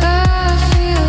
I feel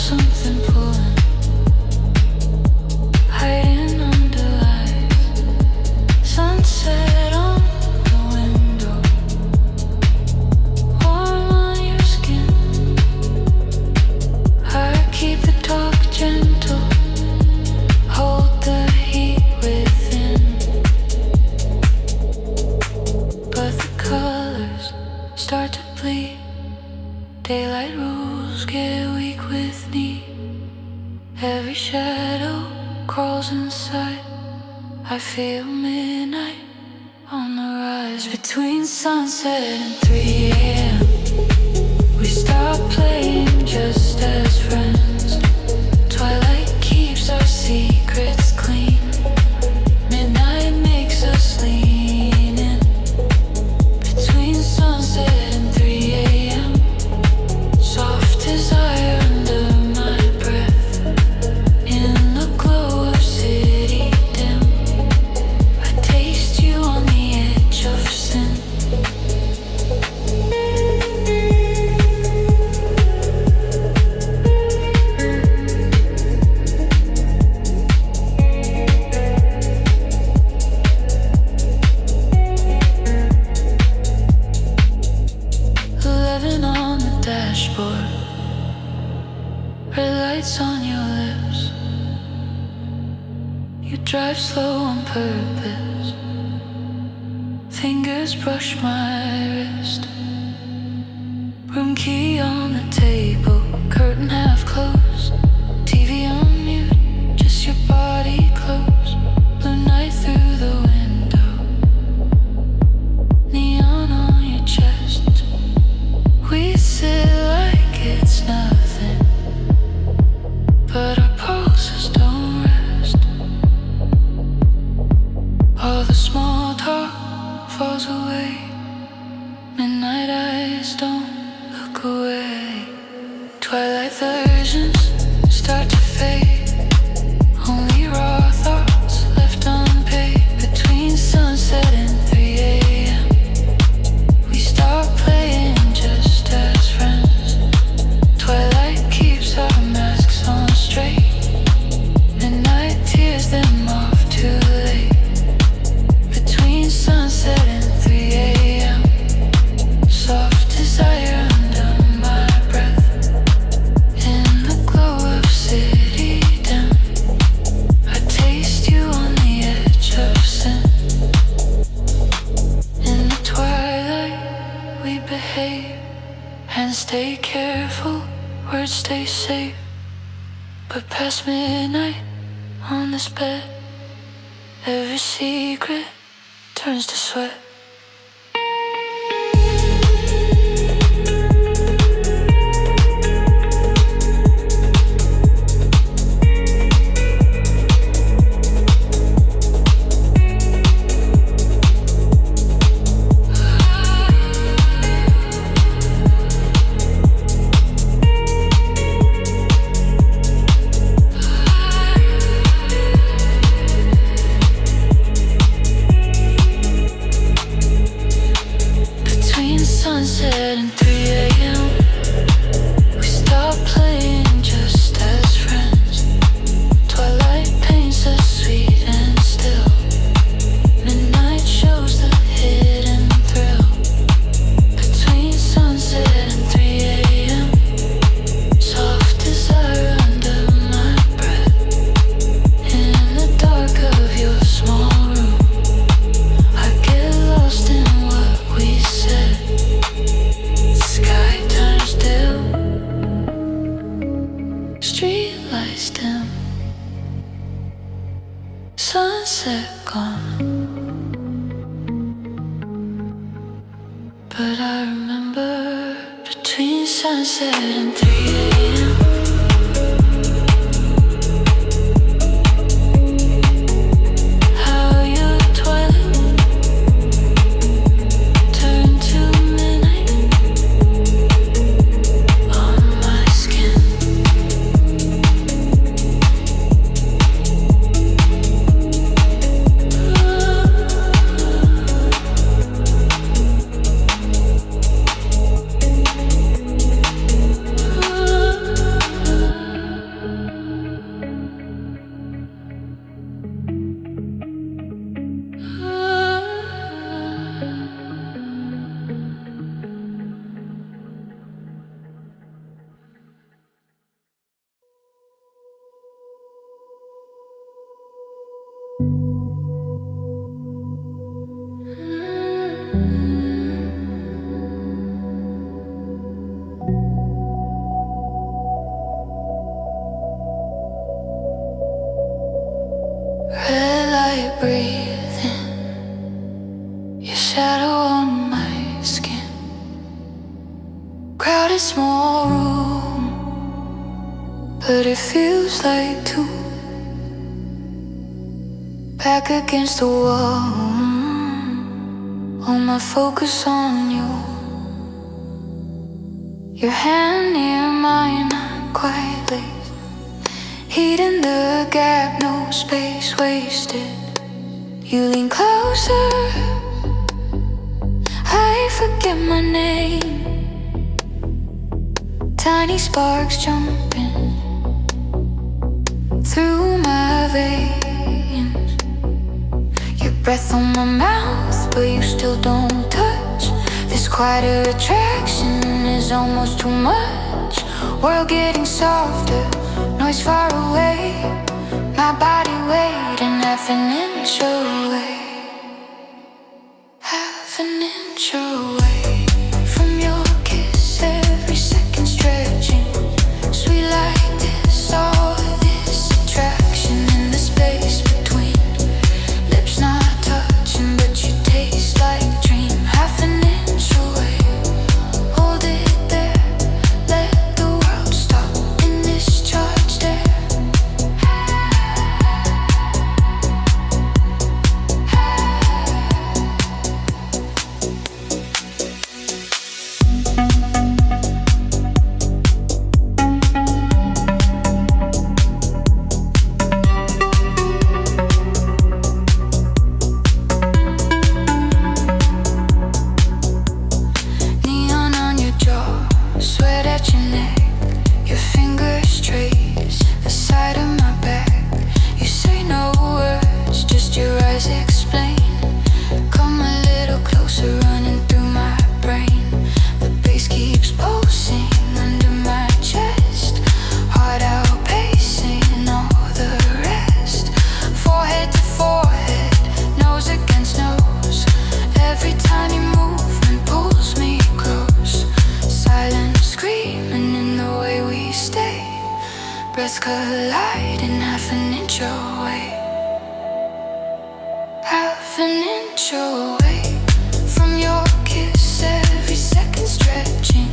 something pulling, hiding under lights. Sunset on the window, warm on your skin. I keep the talk gentle, hold the heat within. But the colors start to bleed. Daylight rules get weak with need. Every shadow crawls inside. I feel midnight on the rise. Between sunset and 3 a.m. we stop playing just as friends. Twilight keeps our secrets clean. Midnight makes us lean in. Between sunset and 3 a.m. soft desire under my breath. In the glow of city dim, I taste you on the edge of sin. 11 on the dashboard, red lights on your lips. You drive slow on purpose, fingers brush my wrist. Room key on the table, curtain half closed. TV on mute, just your body close. Blue night through the window, neon on your chest. We sit like it's nothing, but our pulses don't rest. All the small talk falls away. Midnight eyes don't look away. Twilight versions start to fade. Only raw thoughts left unpaid. Between sunset and 3 a.m. we stop playing just as friends. Twilight keeps our masks on straight. Midnight tears them off too late. Between sunset and 3 a.m. soft desire under my breath. In the glow of city dim, I taste you on the edge of sin. In the twilight we behave and stay careful, words stay safe. But past midnight on this bed, every secret turns to sweat. Sunset and 3 a.m. we stop playing just as friends. Twilight paints us sweet and still. Midnight shows the hidden thrill. Between sunset and 3 a.m. soft desire under my breath. In the dark of your small room, I get lost in what we said. Sky turns dim, street lights dim, sunset gone. But I remember between sunset and 3 a.m. how your twilight turned to midnight on my skin. Crowded small room, but it feels like two. Back against the wall, all my focus on you. Your hand near mine, quietly heat in the gap, no space wasted. You lean closer, I forget my name. Tiny sparks jumping through my veins. Your breath on my mouth, but you still don't touch. This quieter attraction is almost too much. World getting softer, noise far away. My body waiting half an inch away. Half an inch away from your kiss, every second stretching. Sweet like this, all this attraction in the space between. Lips not touching, but you taste like dream. Half an inch away, hold it there. Let the world stop in this charged air. Neon on your jaw, sweat at your neck. Your fingers trace the side of my back. You say no words, just your eyes explain. Come a little closer, running through my brain. The bass keeps pulsing under my chest. Heart outpacing all the rest. Forehead to forehead, nose against nose. Every tiny movement pulls me close. Silent screaming in the way we stay. Breaths colliding half an inch away. Half an inch away from your kiss, every second stretching.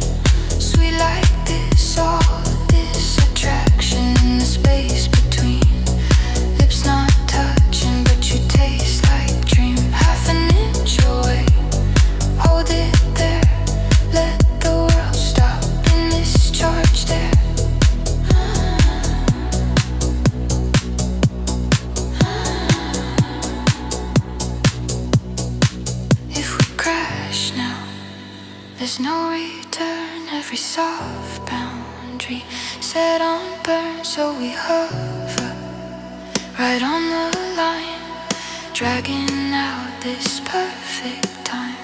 Sweet like this, all this attraction in the space between. Lips not touching, but you taste like dream. Half an inch away, hold it there. Let the world stop in this charged air. If we crash now, there's no return. Every soft boundary set on burn, so we hover right on the line, dragging out this perfect time.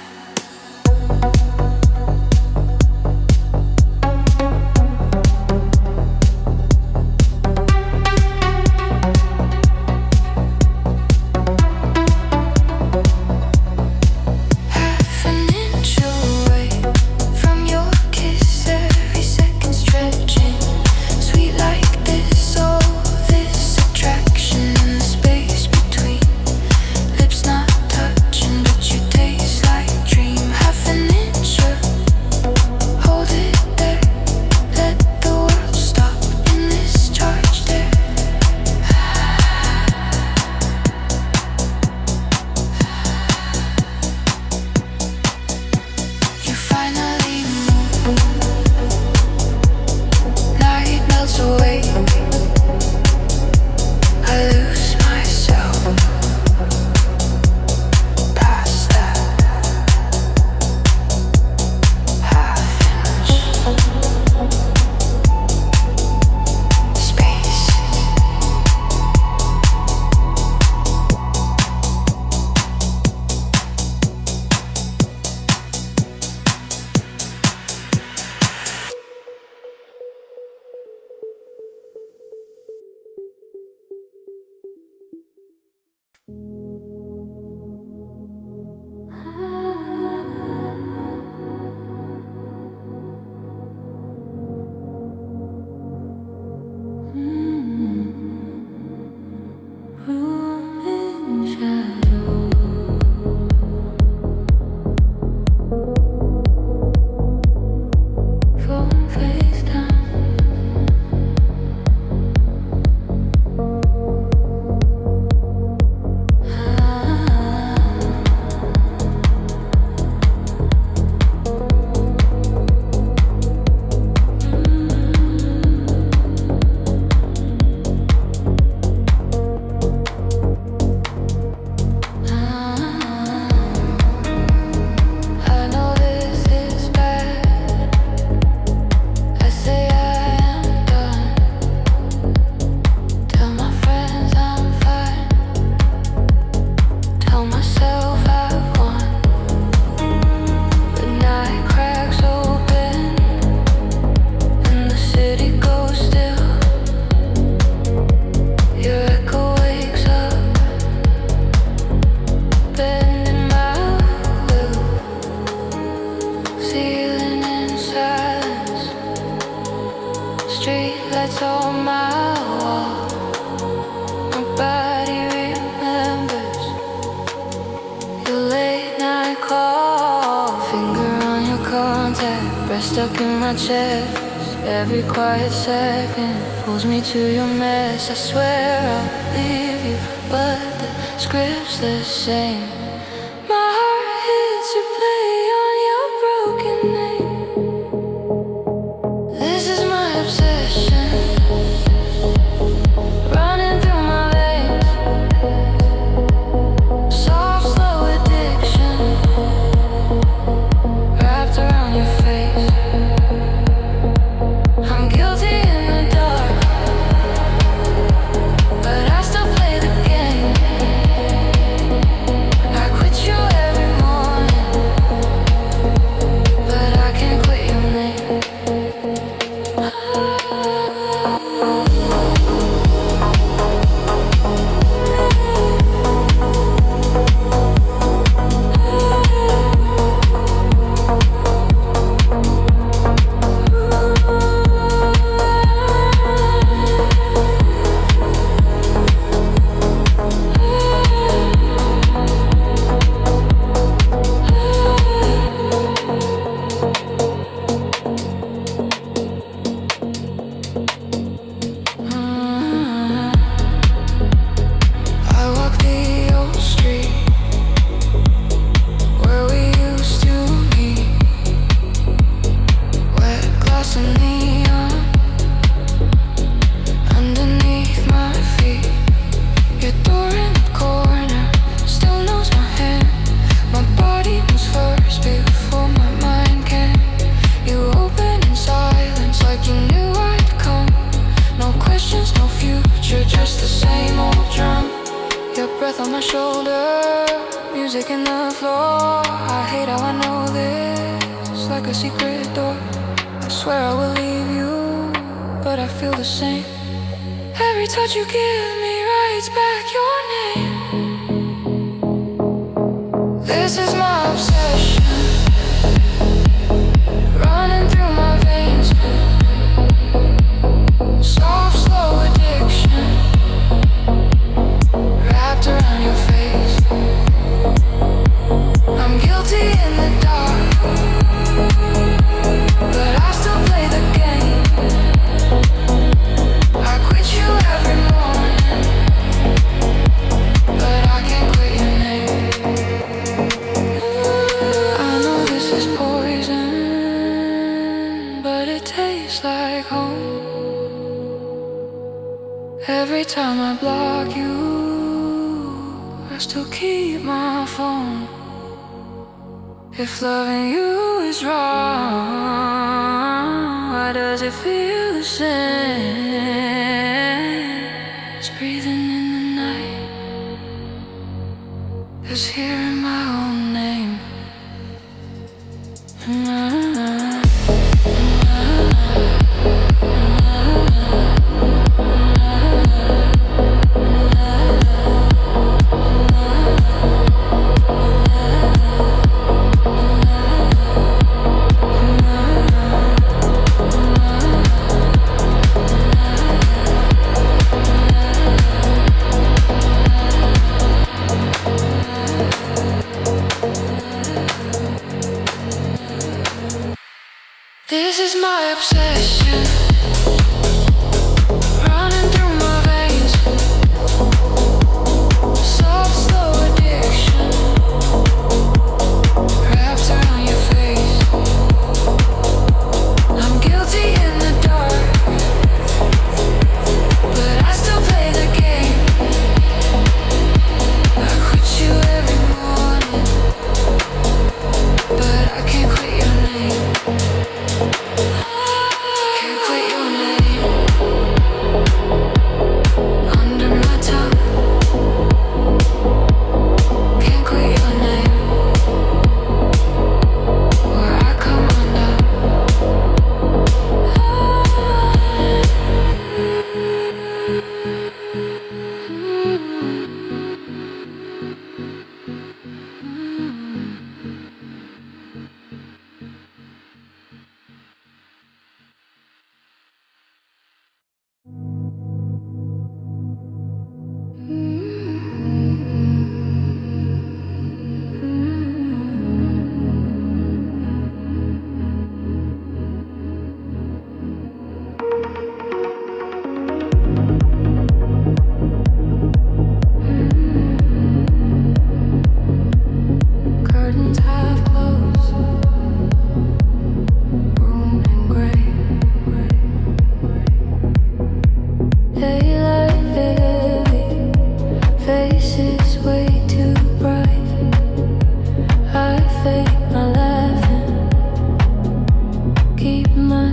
Half an inch away from your kiss, every second stretching. Sweet like this, all this attraction in the space between. Lips not touching, but you taste photos on my wall. My body remembers your late night call. Finger on your contact, breath stuck in my chest. Every quiet second pulls me to your mess. I swear I'll leave you, but the script's the same. My heart hits replay on your broken name. This is my obsession, running through my veins. Soft, slow addiction, wrapped around your face. I'm guilty in the dark, but I still play the game. I quit you every morning, but I can't quit your name. I walk the old street where we used to meet. Wet glass and neon underneath my feet. Your door in the corner still knows my hand. My body moves first before my mind can. You open in silence like you knew I'd come. No questions, no future, just the same old drum. Your breath on my shoulder, music in the floor. I hate how I know this, like a secret door. I swear I will leave you, but I feel the same. Every touch you give me writes back your name. This is my obsession, running through my veins. Soft, slow addiction, wrapped around your face. I'm guilty in the dark, but I still play the game. I quit you every morning, but I can't quit your name. I know this is poison, but it tastes like home. Every time I block you, I still keep my phone. If loving you is wrong, why does it feel the same? It's breathing in the night, it's hearing my own name. This is my obsession, running through my veins. Soft, slow addiction, wrapped around your face. I'm guilty in the dark, but I still play the game. I quit you every morning, but I can't quit your name. Can't quit your name.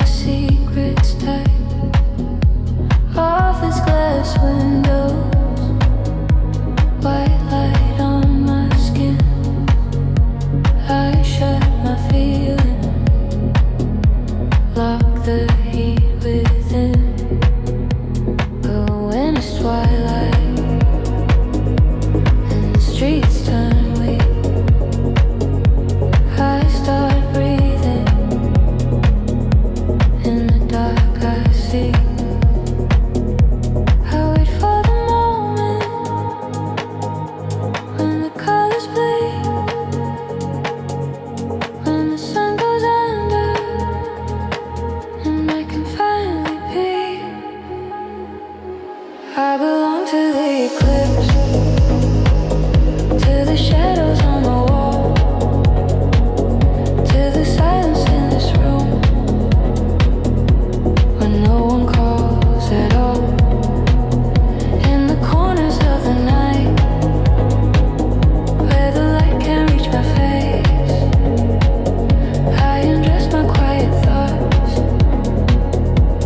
secrets tight. Office glass windows, white light on my skin. I shut my feeling, lock the heat within. But when it's twilight and the streets turn weak, I start breathing. In the dark I see. I wait for the moment when the colors bleed, when the sun goes under and I can finally be. I belong to the eclipse, to the shadows on the wall, to the silence in this room, when no one calls at all. In the corners of the night, where the light can't reach my face, I undress my quiet thoughts,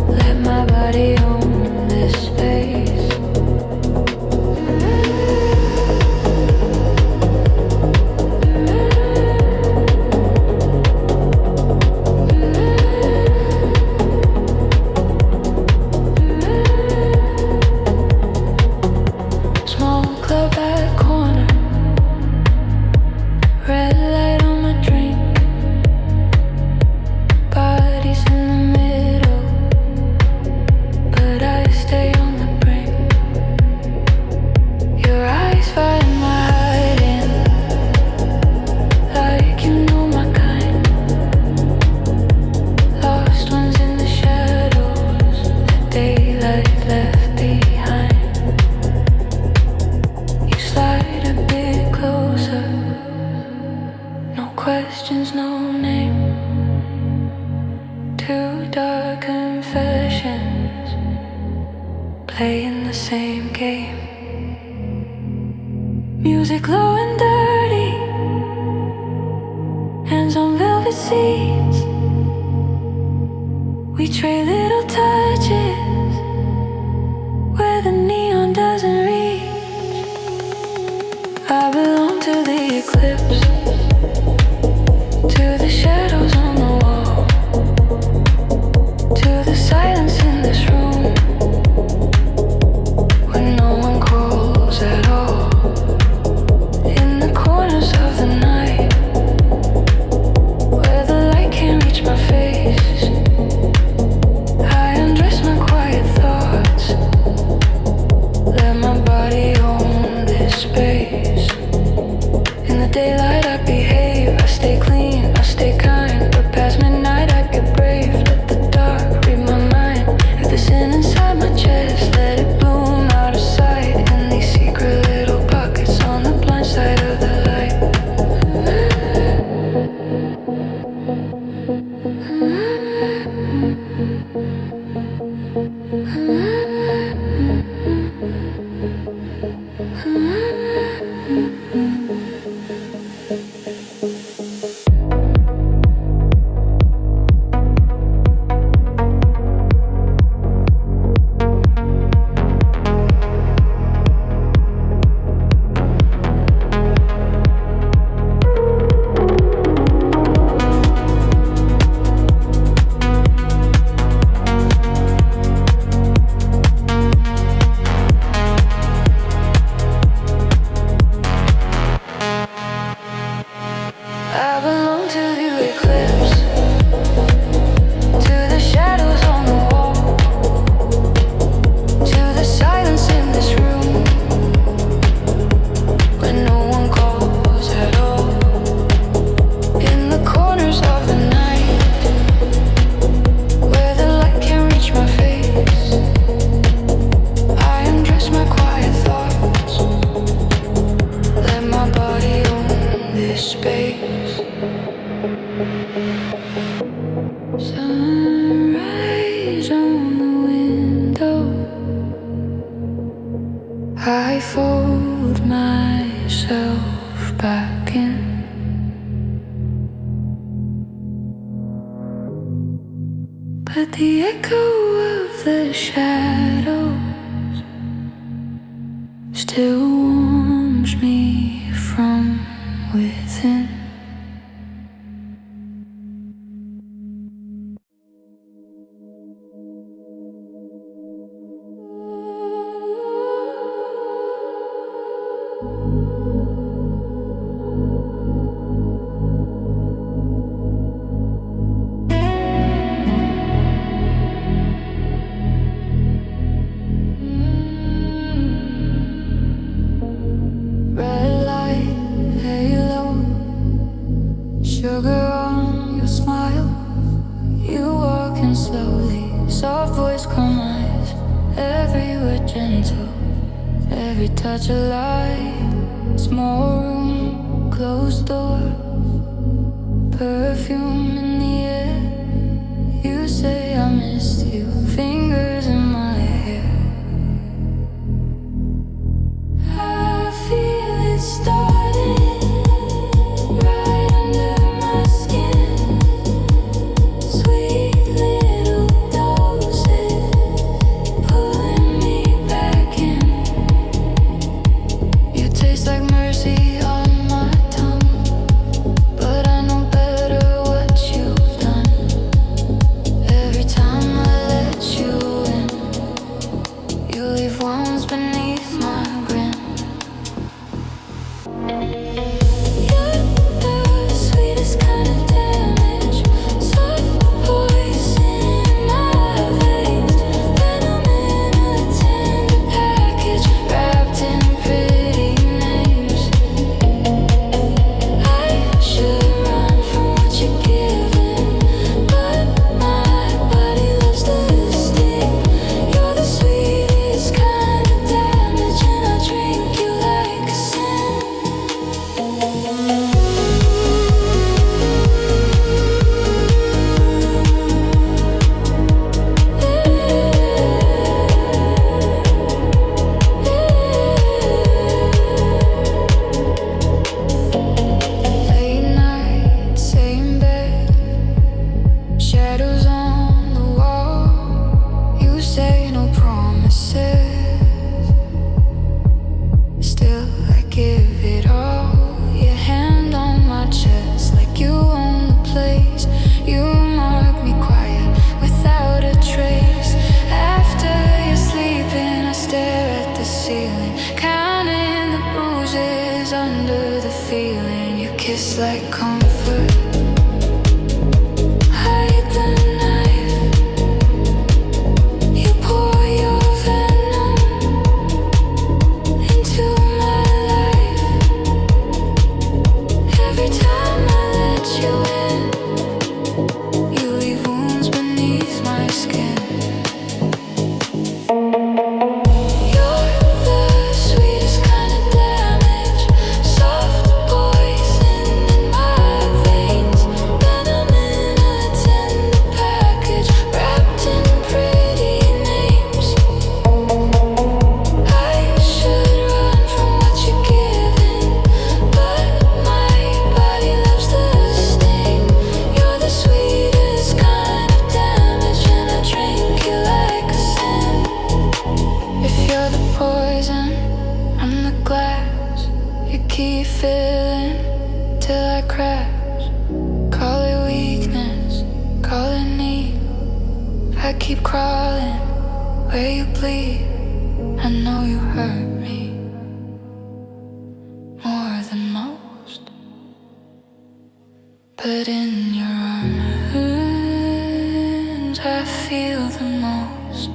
let my body own this space. Small club at corner, red light on my drink, bodies in the middle, but I stay on the brink. Your eyes find my hiding, like you know my kind. Lost ones in the shadows, the daylight left behind. You slide a bit closer, no questions, no name. Two dark confessions, playing the same game. Music low and dirty, hands on velvet seats. We trade little touches where the neon doesn't reach. I belong to the eclipse, to the shadows on the wall, to the silence in this room, when no one calls at all. In the corners of the night, where the light can't reach my face, I undress my quiet thoughts, let my body own this space. In the daylight I behave, I stay clean, I stay kind, but past midnight I get brave. Let the dark read my mind. If the sin inside my chest, let it bloom out of sight, in these secret little pockets on the blind side of the light. I belong to the eclipse, to the shadows on the wall, to the silence in this room, when no one calls at all. In the corners of the night, where the light can't reach my face, I undress my quiet thoughts, let my body own this space. Sunrise on the window, I fold myself back in. but the echo of the shadows still warms me from within. Touch a light, small room, closed door, perfume in the air. You say I missed you, fingers in my hair. I feel it starting right under my skin. Sweet little doses pulling me back in. Tastes like mercy on my tongue, but I know better what you've done. Every time I let you in, you leave wounds beneath my grin. You're the sweetest kind of damage, soft poison in my veins. Venom in a tender package, wrapped in pretty. Like comfort, hide the knife. You pour your venom into my life. Every time I let you in, you leave wounds beneath my skin. Keep filling till I crash. Call it weakness, call it need. I keep crawling where you bleed. I know you hurt me more than most, but in your arms I feel the most.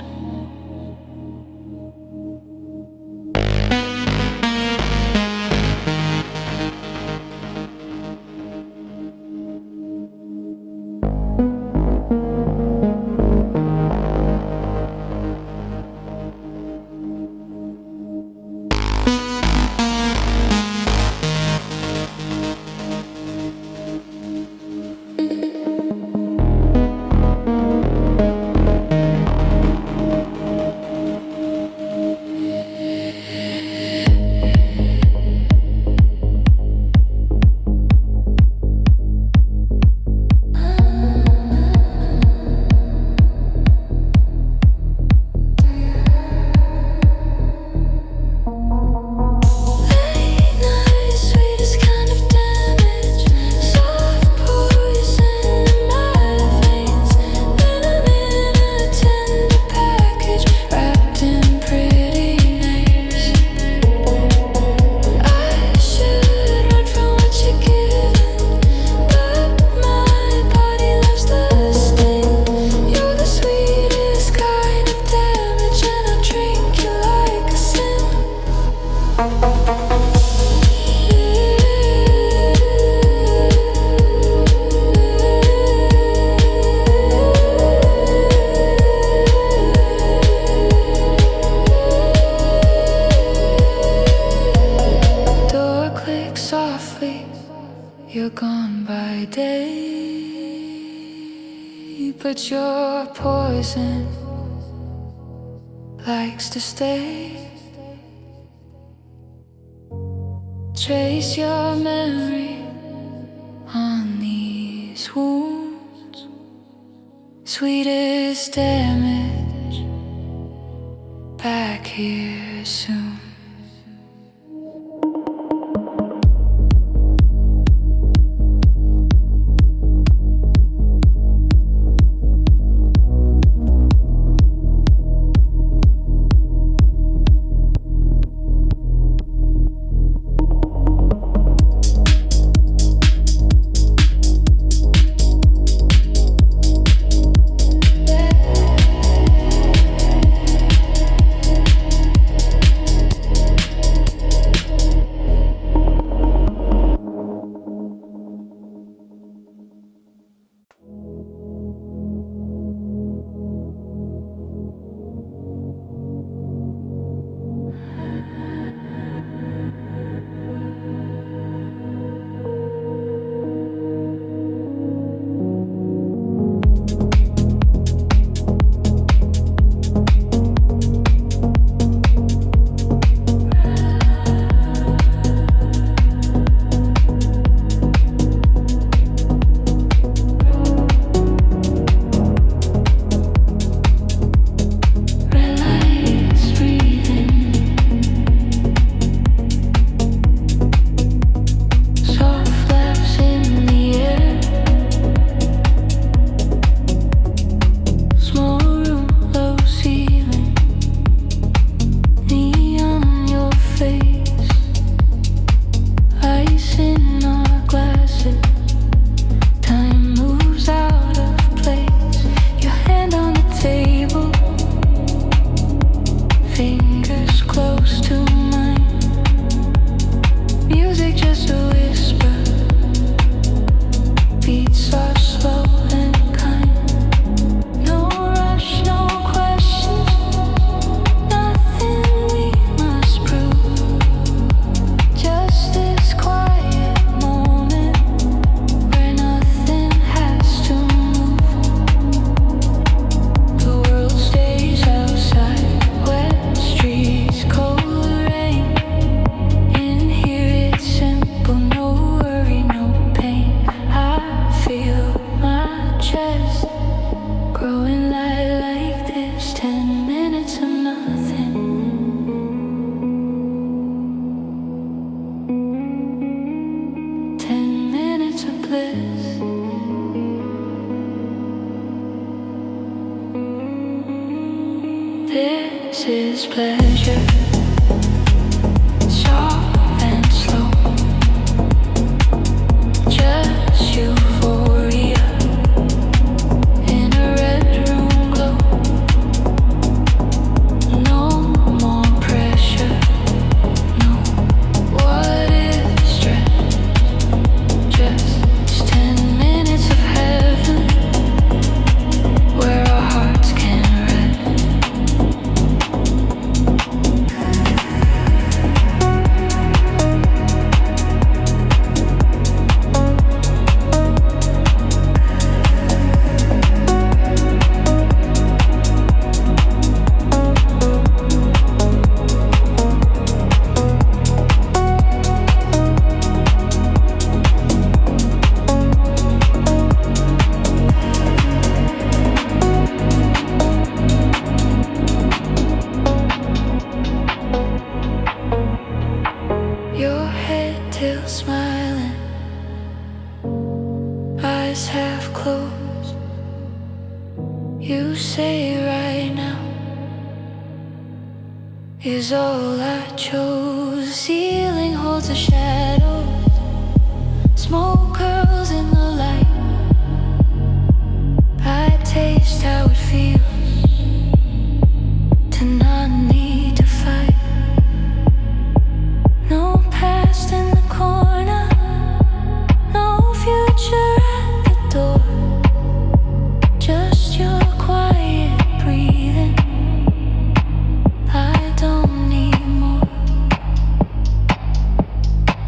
Cause your poison likes to stay. Trace your memory on these wounds. Sweetest damage, back here soon. This is pleasure, soft and slow, just euphoria in a red room glow. No more pressure, no, what is stress? Just 10 minutes of heaven where our hearts can rest. Your head till smiling, eyes half closed. You say right now is all I chose. Ceiling holds a shadow, smoke curls in the light. I taste how it feels to not need to fight. No past in the corner, no future at the door. Just your quiet breathing, I don't need more.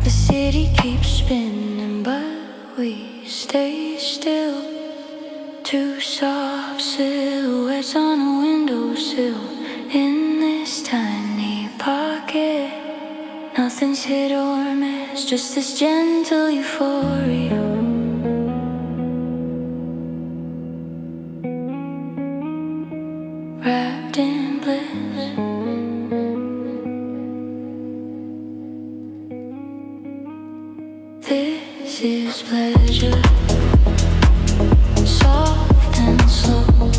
The city keeps spinning, but we stay still, too soft. Raindrop silhouettes on a windowsill in this tiny pocket. Nothing's hit or miss, just this gentle euphoria. Wrapped in bliss. This is pleasure. Soft and slow,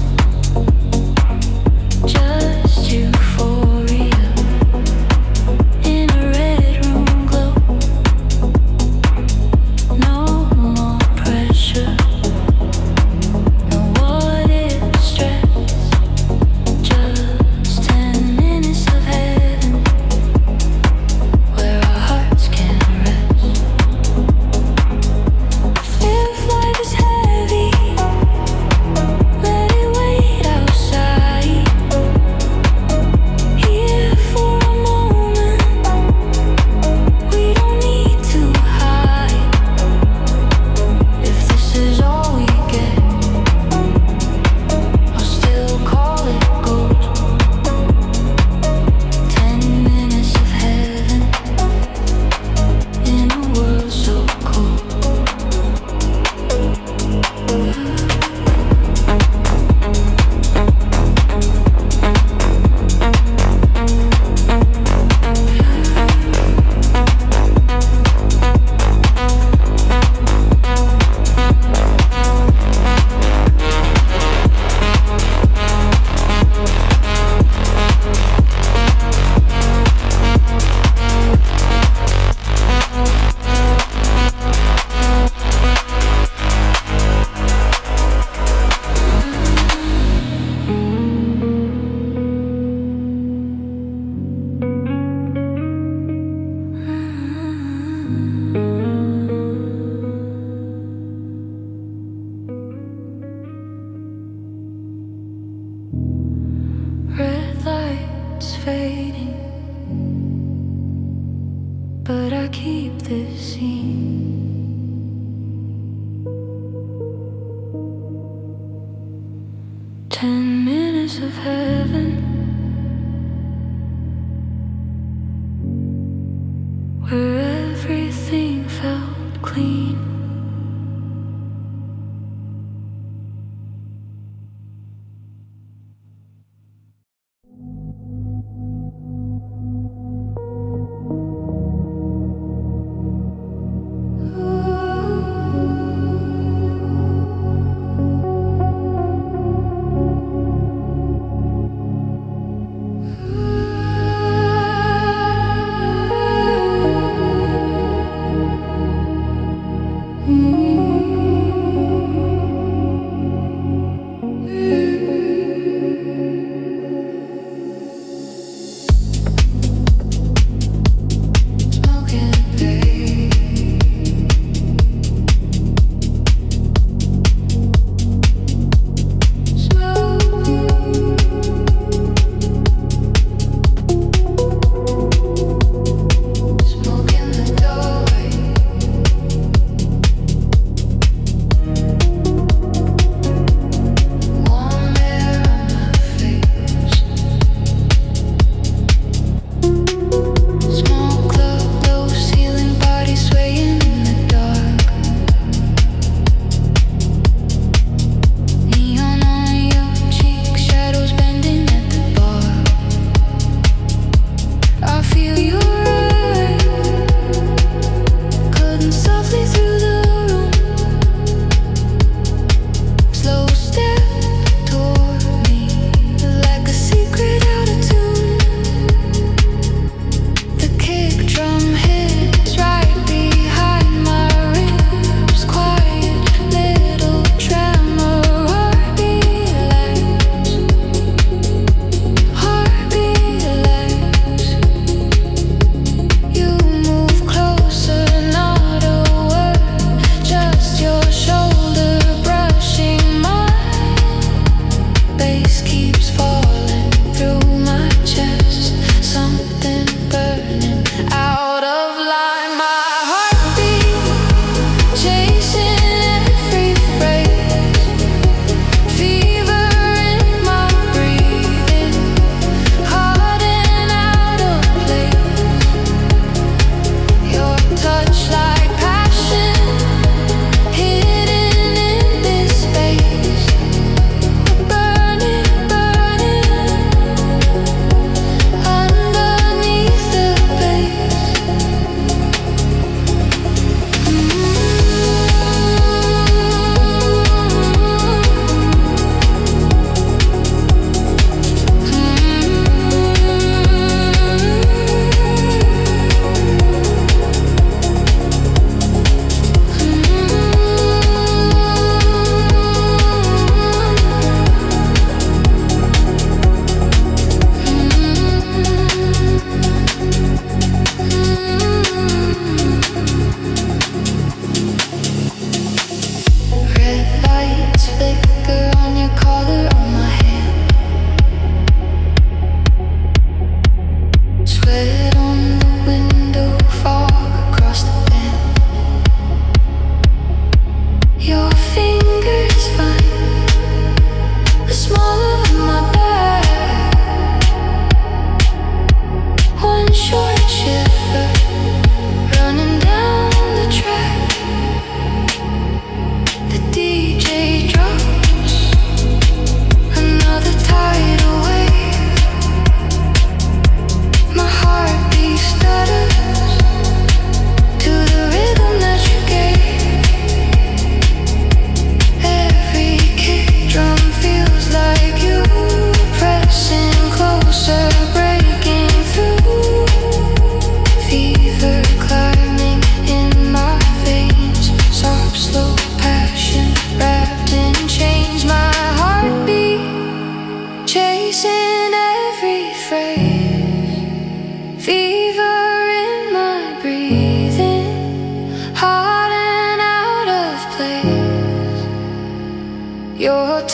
just euphoria in a red room glow. No more pressure, no what if stress. Just 10 minutes of heaven, where our hearts can rest. If life is heavy, let it wait outside. Here for a moment, we don't need to hide. If this is all we get, I'll still call it gold. 10 minutes of heaven in a world so cold. Red lights fading, but I keep this scene. Ten minutes of heaven, where everything felt clean. Chasing every phrase, fever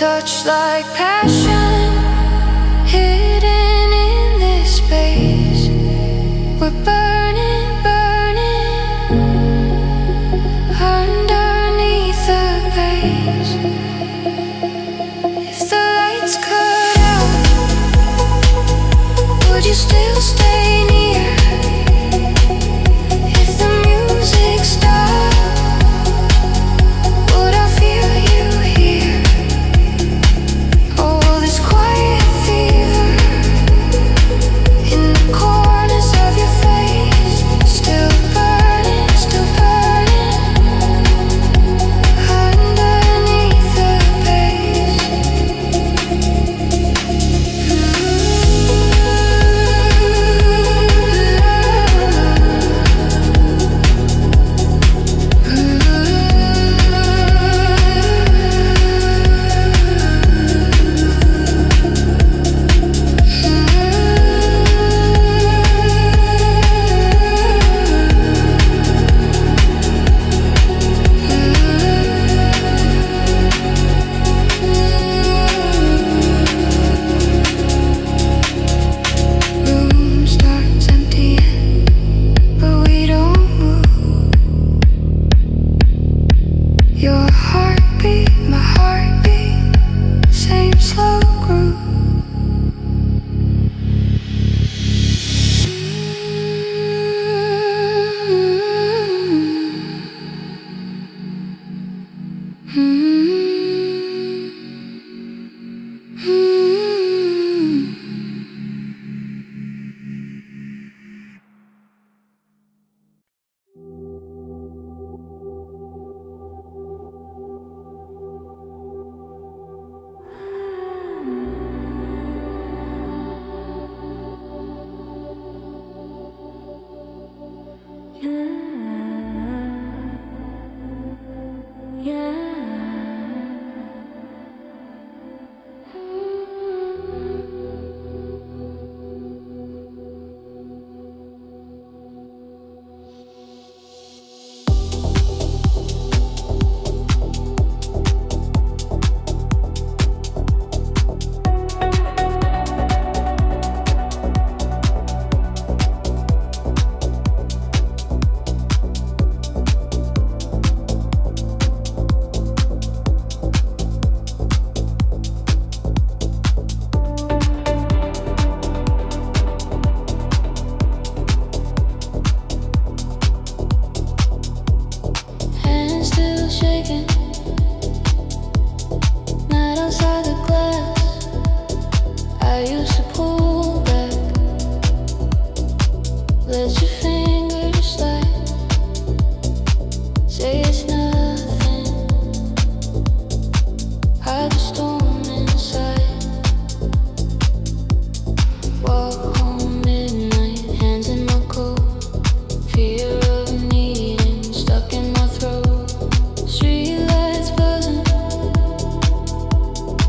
touch like passion, hidden in this space. We're burning, burning underneath the base. If the lights cut out, would you still stay near? If the music stopped, would I feel you here? Oh, this quiet fever in the corners of your face, still burning underneath the base. Room starts emptying, but we don't move. Your heartbeat, my heartbeat, same slow groove. Hands still shaking, night outside the glass. I used to pull back, let your fingers slide, say it's nothing, hide the storm inside. Walk home midnight, hands in my coat, fear of needing stuck in my throat. Streetlights buzzing,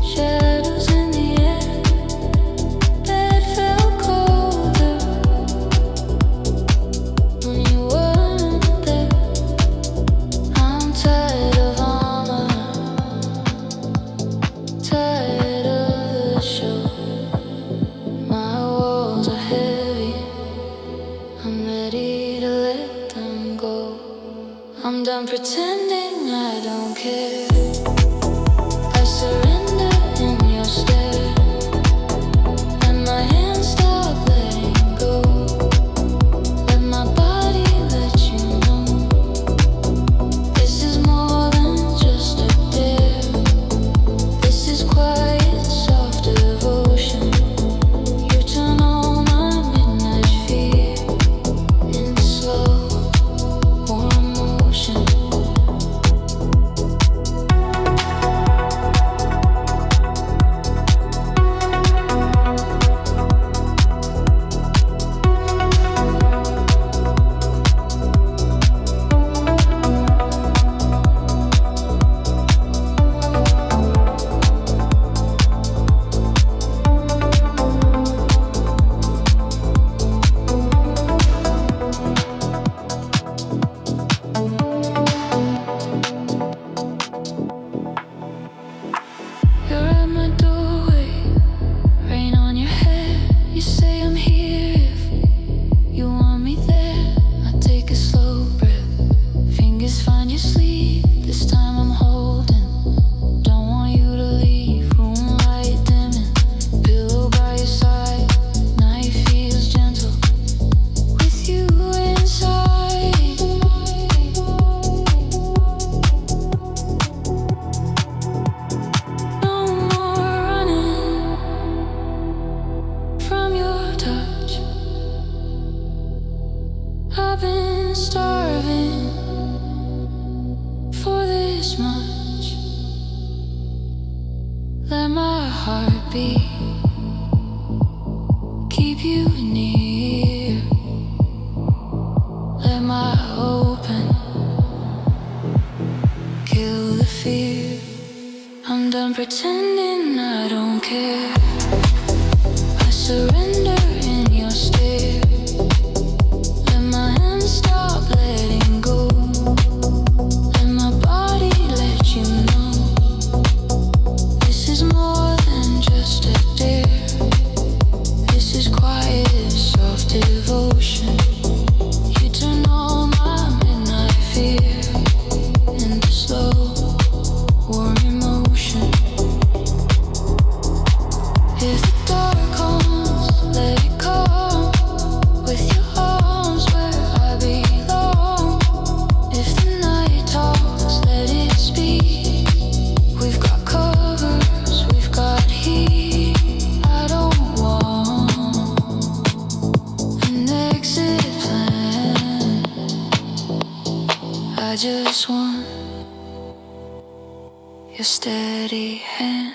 shadows in the air. Bed felt colder when you weren't there. I'm tired of armor, tired of the show. My walls are heavy, I'm ready to let them go. I'm done pretending I don't care. I surrender in your stare, and my hands stop letting go. Let my body let you know this is more than just a dare. This is quiet, soft devotion. You turn all my midnight fear into slow warm motion. be. Keep you near. Let my open. Kill the fear. I'm done pretending I don't care. I surrender in your stare. Let my hands stop letting go. Let my body let you know. This is more than just a dare. This is quiet, soft devotion. You turn all my midnight fear into slow, warm emotion. If the dark comes, let it come. With your arms where I belong. If the night talks, let it speak. We've got covers, we've got heat. I don't want an exit plan. I just want your steady hand.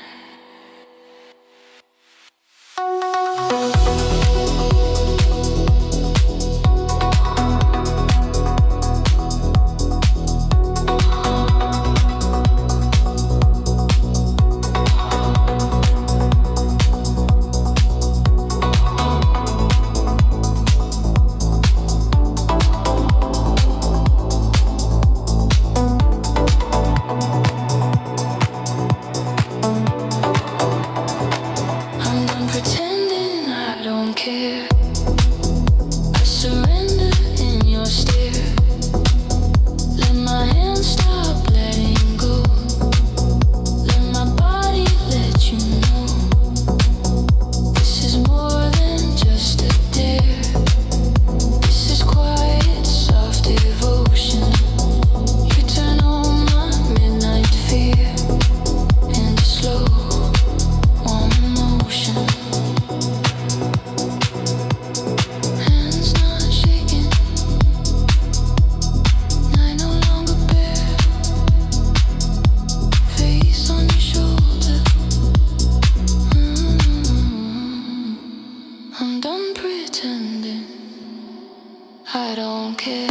I'm done pretending I don't care. I surrender in your stare. Let my hands stop letting go. Let my body let you know. This is more than just a dare. This is quiet, soft devotion. You turn on my midnight fear into slow, warm emotion. Hands not shaking, I no longer bear. Face on your shoulder. I'm done pretending I don't care.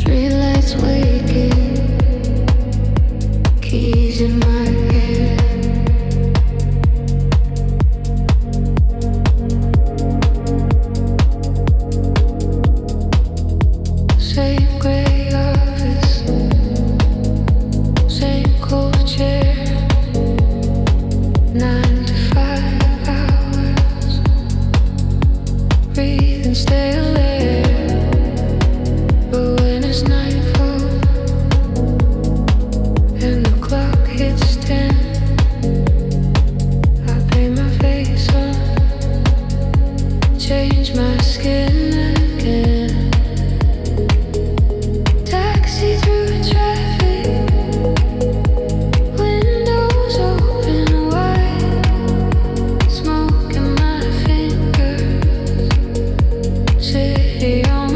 Three lights waking, keys in my hand. Same gray office, same cold chair. 9 to 5 hours, breathe and stay alert. But when it's nightfall and the clock hits 10, I paint my face on, change my skin again. Taxi through traffic, windows open wide, smoke in my fingers, city on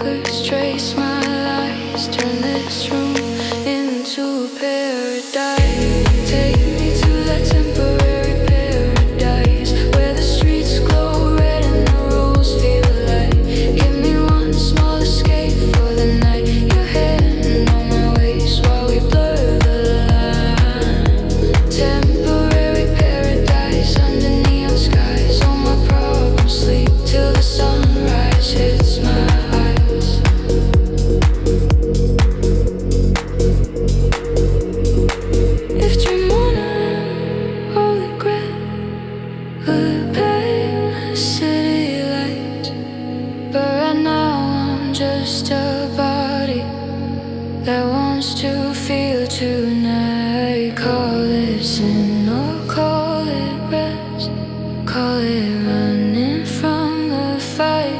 fingers trace my lies, turn this room into paradise. Take me to that temporary paradise where the streets glow red and the rules feel light. Give me one small escape for the night. Your hand on my waist while we blur the line. Temporary paradise under neon skies. All my problems sleep till the sunrise hits my eyes. If dream morning or regret would pay my city lights, but right now I'm just a body that wants to feel tonight. Call it sin or call it rest, call it running from the fight.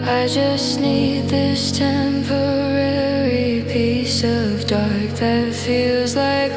I just need this temporary piece of dark that feels like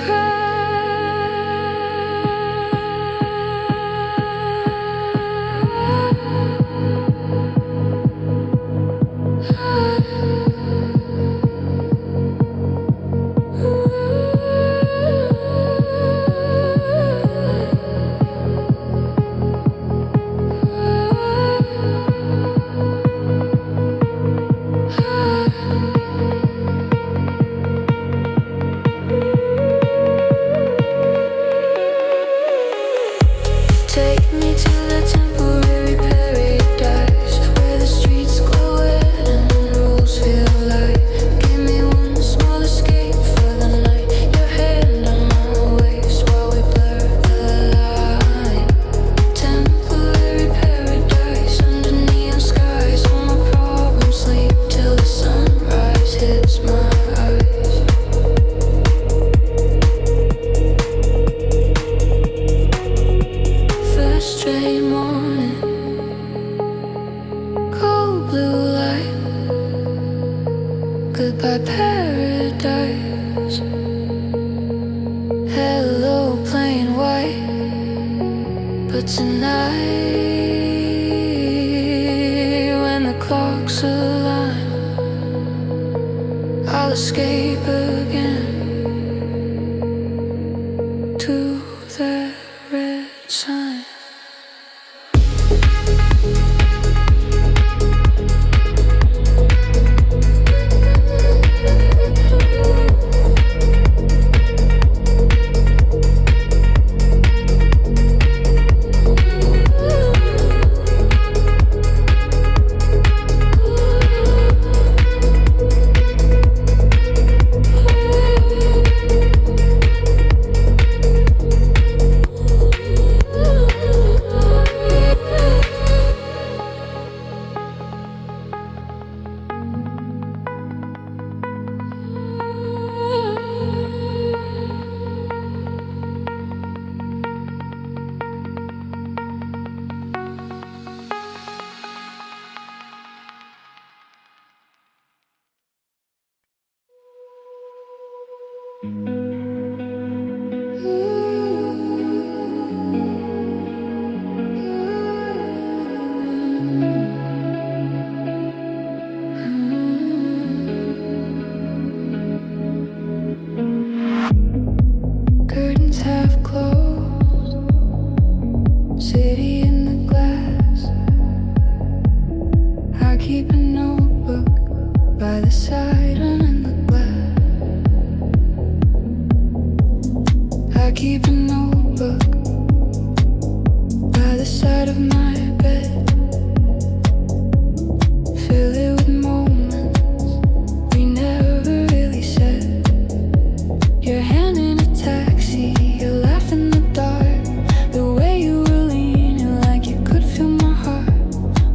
take me to the temporary paradise where the streets glow red and the rules feel light. Give me one small escape for the night. Your hand on my waist while we blur the line. Temporary paradise under neon skies. All my problems sleep till the sunrise hits my eyes. First train morning, cold blue light, goodbye paradise. Hello plain white, but tonight when the clocks align, I'll escape again to that red sign. Curtains half closed, city in the glass. I keep a notebook by the side and in the glass. I keep a notebook by the side of my bed. Fill it with moments we never really said. Your hand in a taxi, you laugh in the dark. The way you were leaning like you could feel my heart.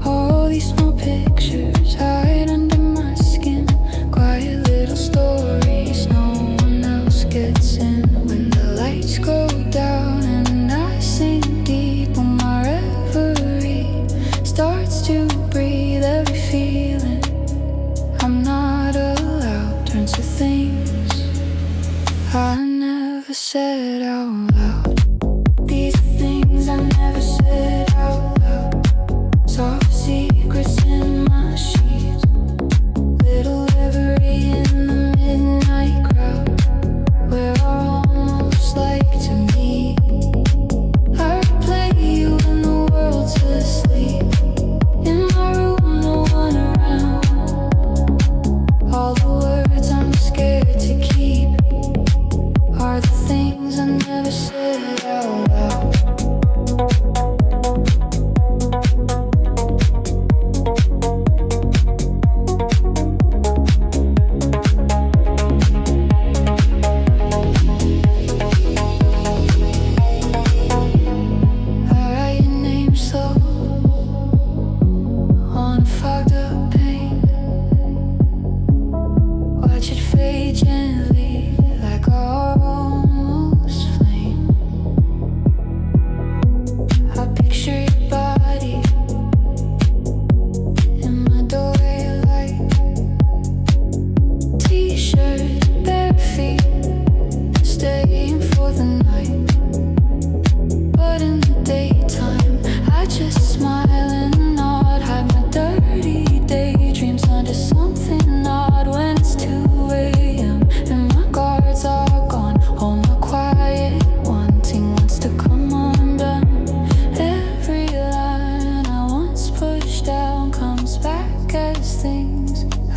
All these small pictures hide under my skin. Quiet little stories no one else gets in. When the lights go down and I sink deep on my reverie starts to breathe, every feeling I'm not allowed turns to things I never said out loud. These are things I never said out loud. Soft secrets in my sheets.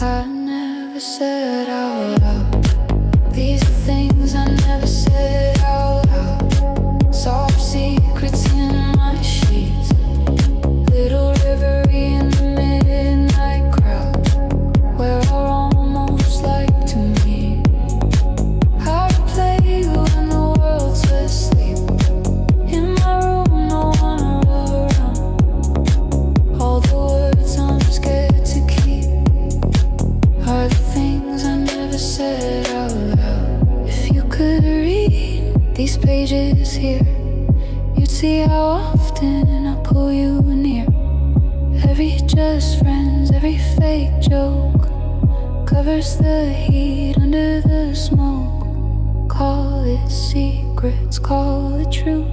I never said out loud. These are things I never said out loud. Soft secrets in my sheets. Little reverie in the midnight crowd, where our almost like to meet. I replay when the world's asleep. In my room, no one around. All the words I'm scared to keep are the things I never said out loud. If you could read these pages here, you'd see how often I pull you near. Every just friends, every fake joke covers the heat under the smoke. Call it secrets, call it true.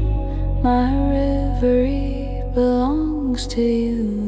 My reverie belongs to you.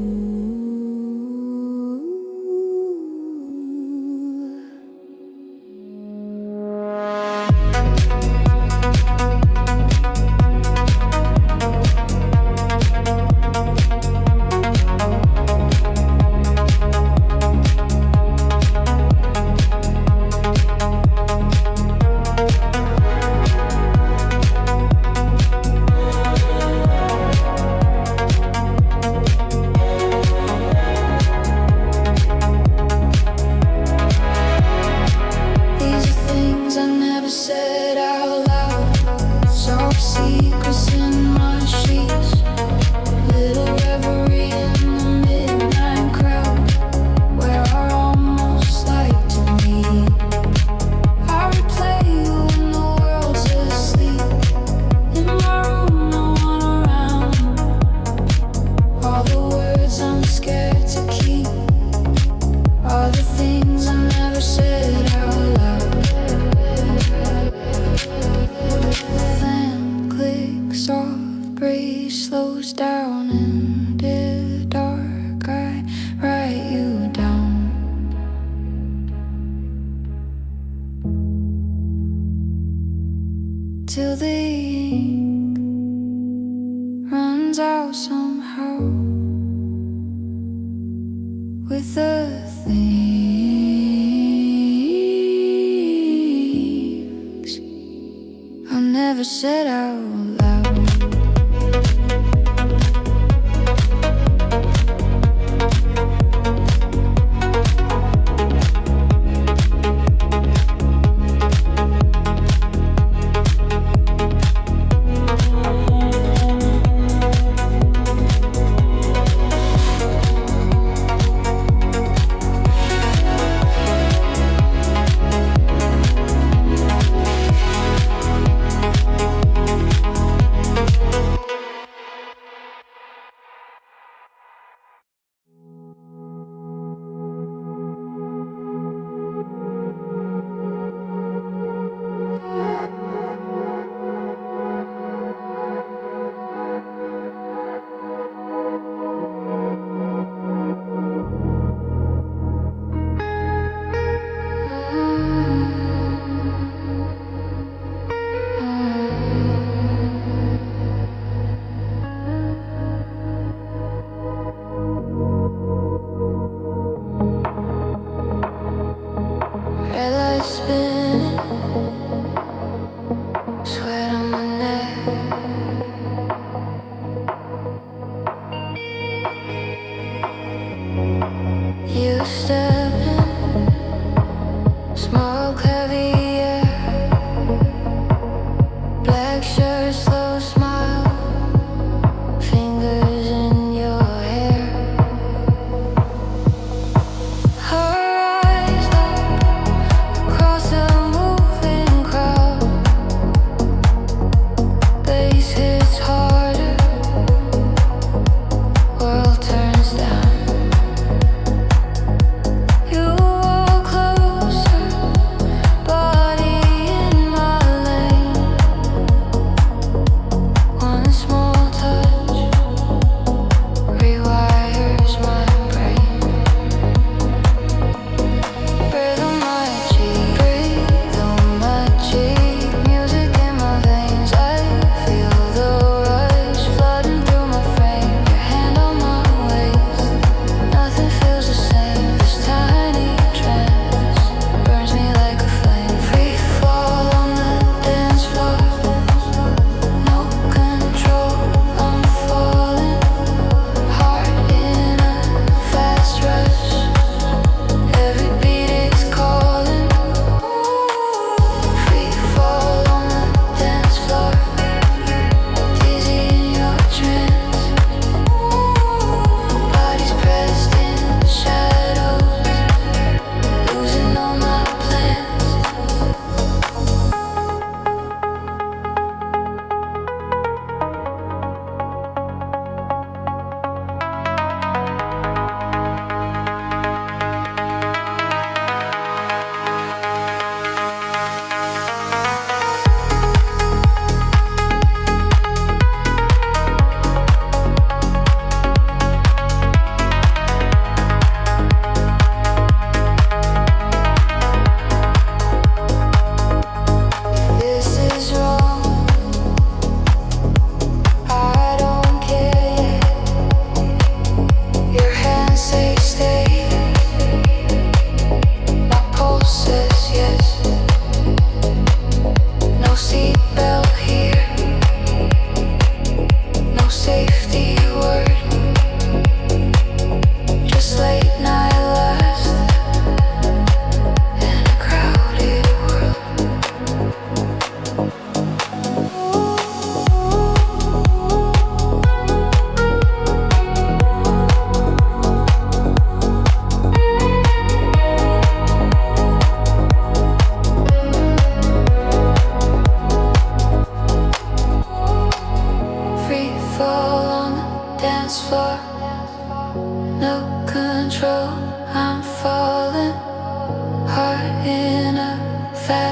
Till the ink runs out somehow with the things I never said out loud.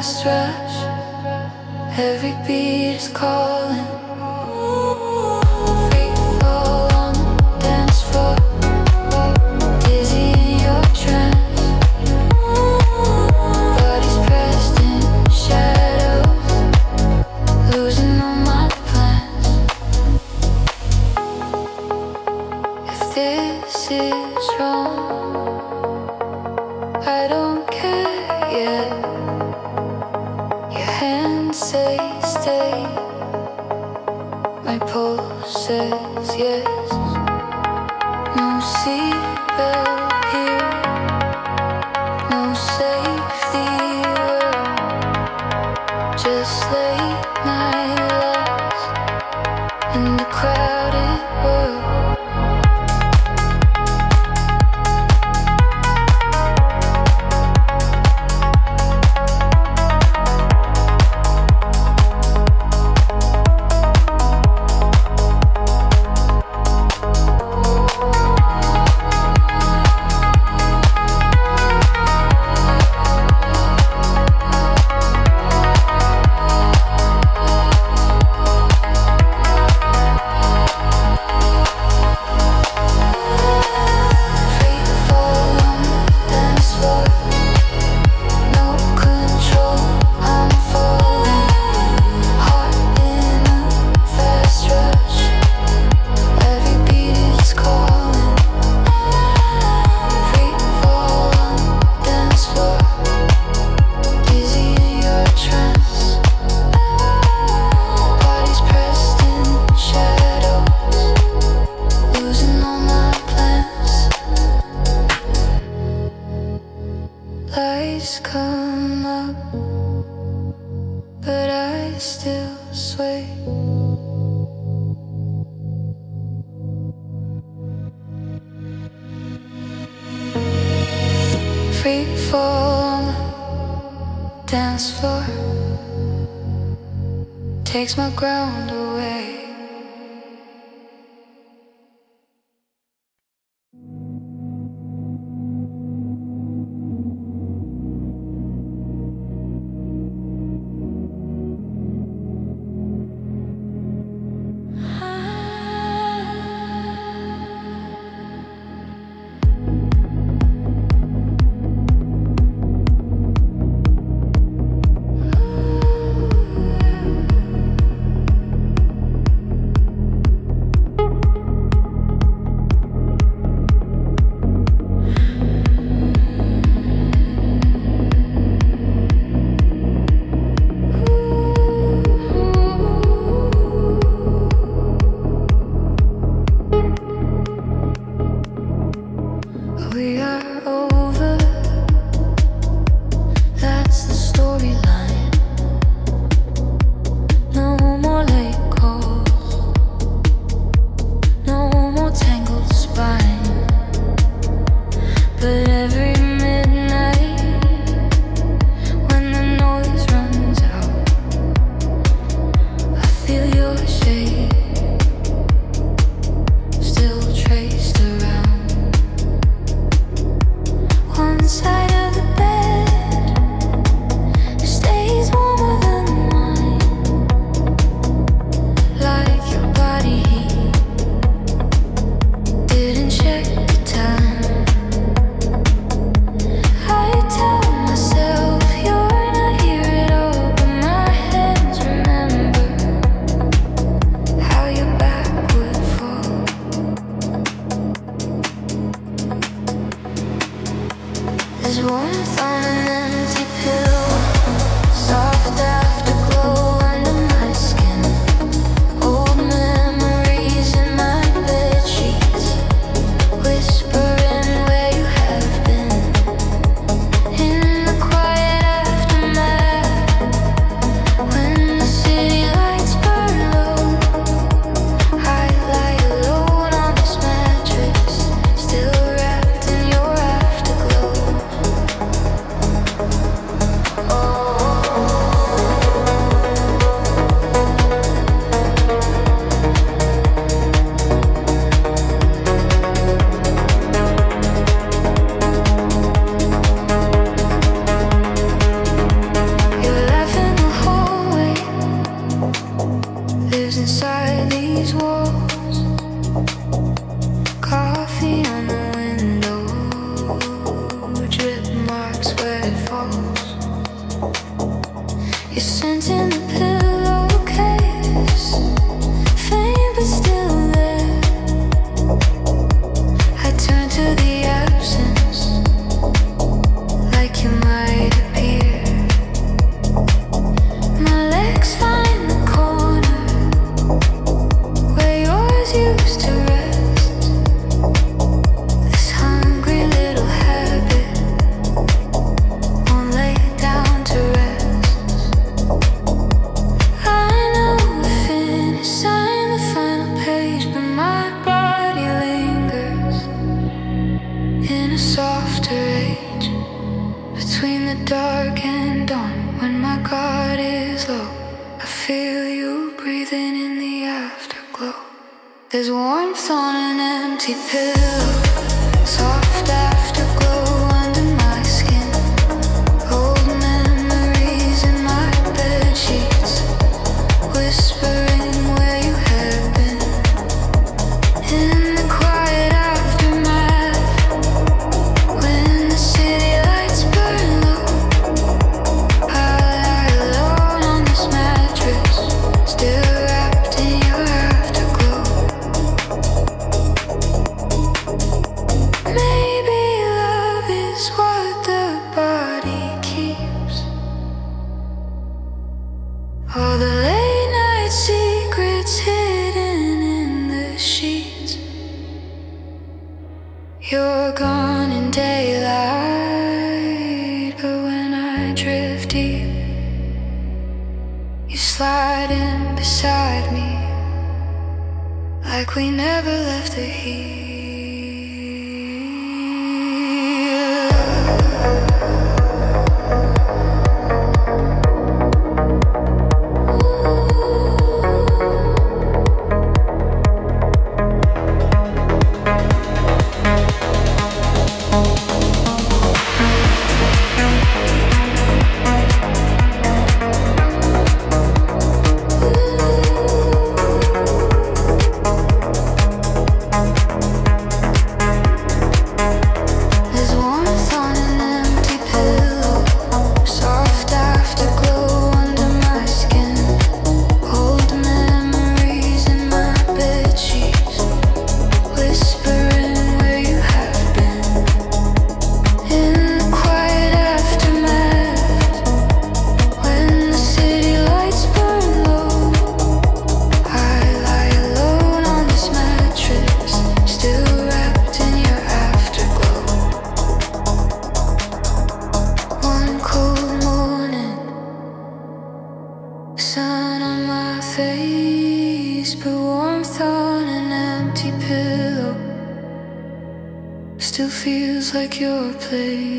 fast rush. Every beat is calling. Free fall on the dance floor, dizzy in your trance. Bodies pressed in shadows, losing all my plans. If this is wrong, I don't care yet. Your hands say stay, my pulse says yes. No seatbelt here, no safety word, just late night laughs in the crowded world. Lights come up, but I still sway. Free fall on the dance floor, takes my ground away. We are over, that's the storyline. No more late calls, no more tangled spine. But every midnight, when the noise runs out, I feel your shade still traced around. One side of the bed stays warmer than mine, like your body heat didn't check the time. I tell myself you're not here at all, but my hands remember how your back would fall. There's warmth on an empty pillow, soft afterglow under my skin. Old memories in my bed sheets, whispering where you have been. In the quiet aftermath, when the city lights burn low, I lie alone on this mattress, still wrapped in your afterglow. dark and dawn, when my guard is low, I feel you breathing in the afterglow. There's warmth on an empty pillow, soft afterglow under my skin, old memories in my bed sheets, whispering where you have been. In the quiet aftermath, when the city lights burn low, I lie alone on this mattress, still wrapped in your afterglow. Maybe love is what the body keeps, all the late night secrets hidden in the sheets. You're gone in daylight, but when I drift deep, you slide in beside me, like we never left the heat. There's warmth on an empty pillow, soft afterglow under my skin, old memories in my bed sheets, whispering where you have been. In the quiet aftermath, when the city lights burn low, I lie alone on this mattress, still wrapped in your afterglow. One cold morning, sun on my face, but warmth on an empty pillow still feels like your place.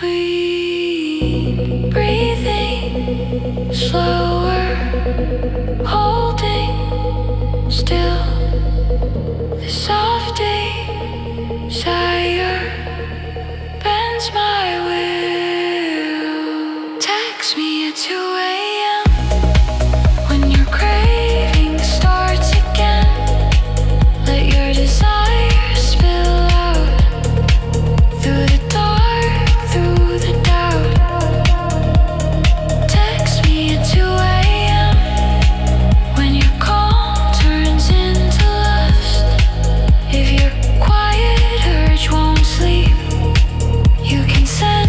between, breathing slower, holding still. The soft desire bends my will. Text me at 2 a.m. when your craving starts again. Let your desire spill out through the dark, through the doubt. Text me at 2 a.m. when your calm turns into lust. If your quiet urge won't sleep, you can send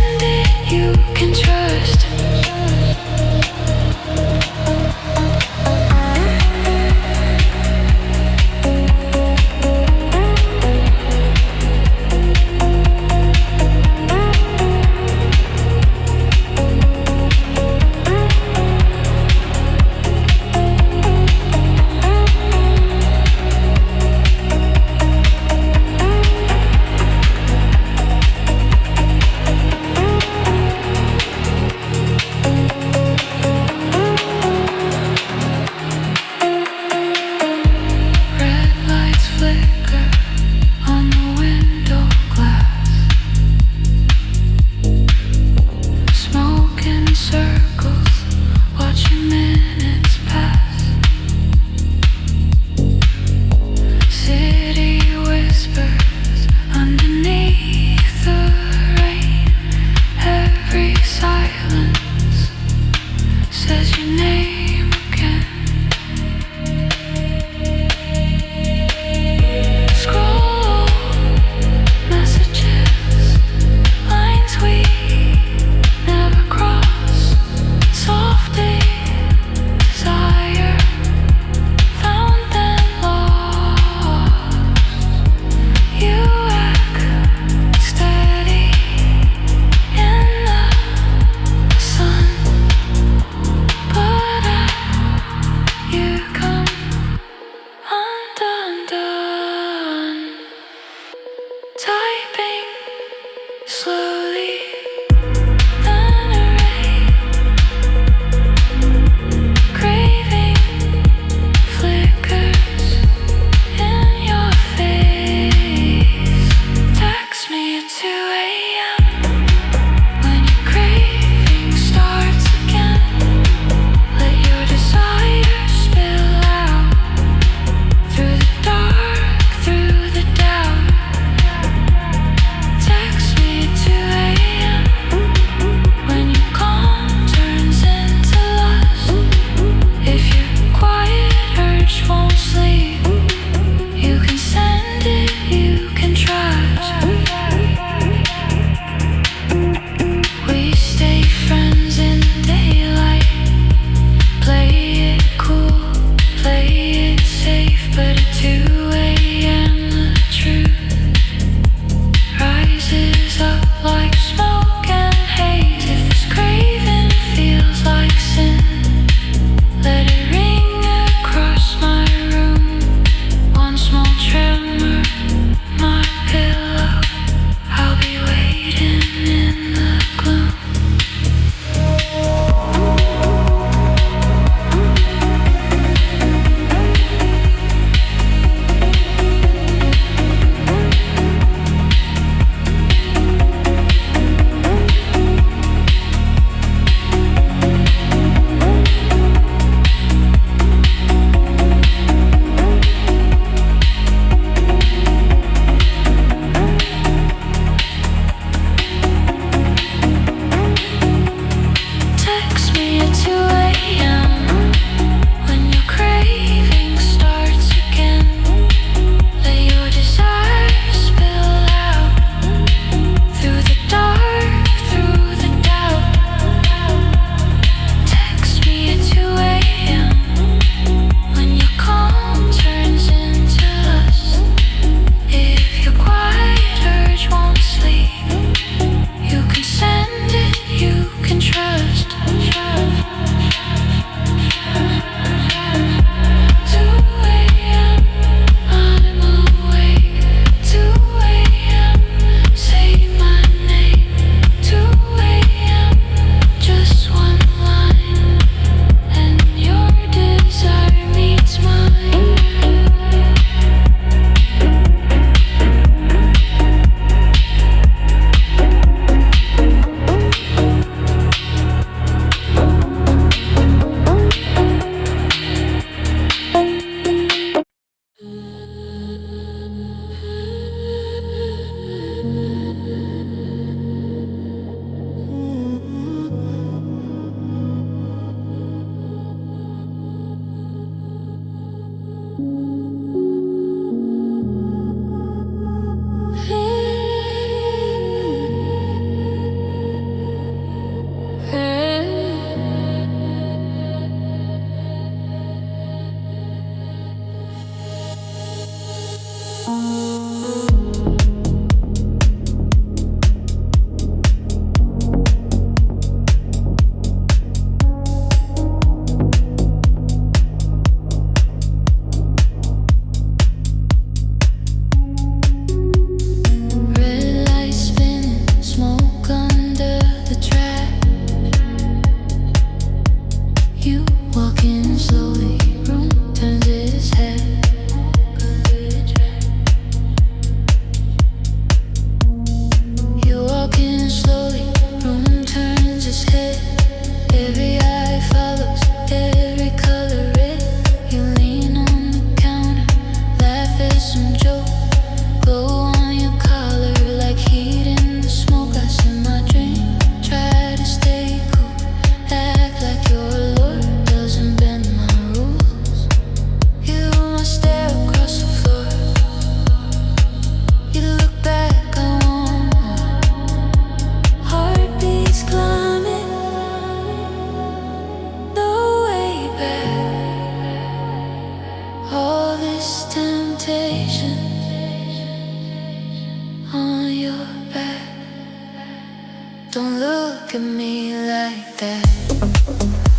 look at me like that.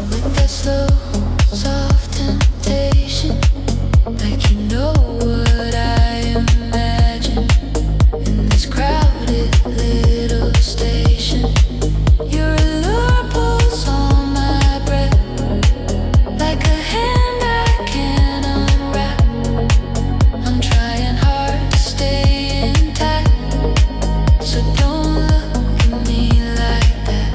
With that slow, soft temptation, like you know what I imagine. In this crowded little station, your allure pulls on my breath, like a hand I can't unwrap. I'm trying hard to stay intact, so don't look at me like that.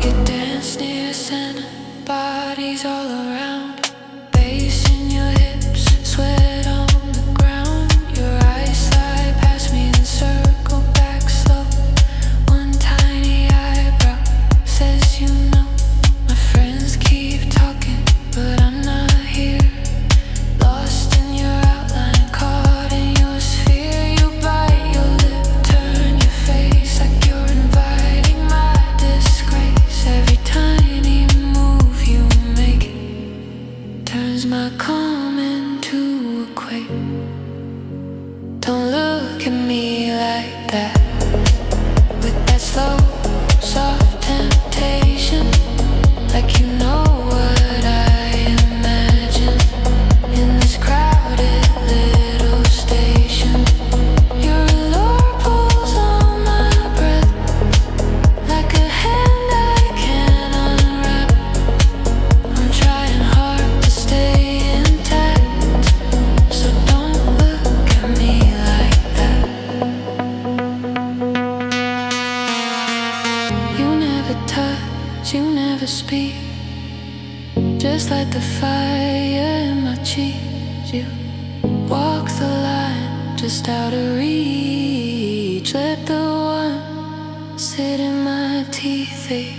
You dance near center, bodies all around, bass in your hips, sweat on the ground. Your eyes slide past me, then circle back slow. One tiny eyebrow says you know. My friends keep talking, but I'm not here. Lost in your outline, caught in your sphere. You bite your lip, turn your face like you're inviting my disgrace. Every tiny move you make turns my calm into a quake. Don't look at me like that. With that slow, soft temptation, like you know what I imagine. In this crowded little station, your allure pulls on my breath, like a hand I can't unwrap. I'm trying hard to stay intact, so don't look at me like that. You never touch, you never speak, just like the fire in my cheeks. You walk the line just out of reach. Let the one sit in my teeth ache.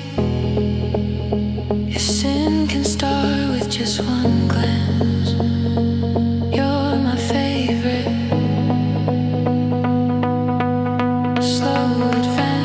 Your sin can start with just one glance. You're my favorite slow advance.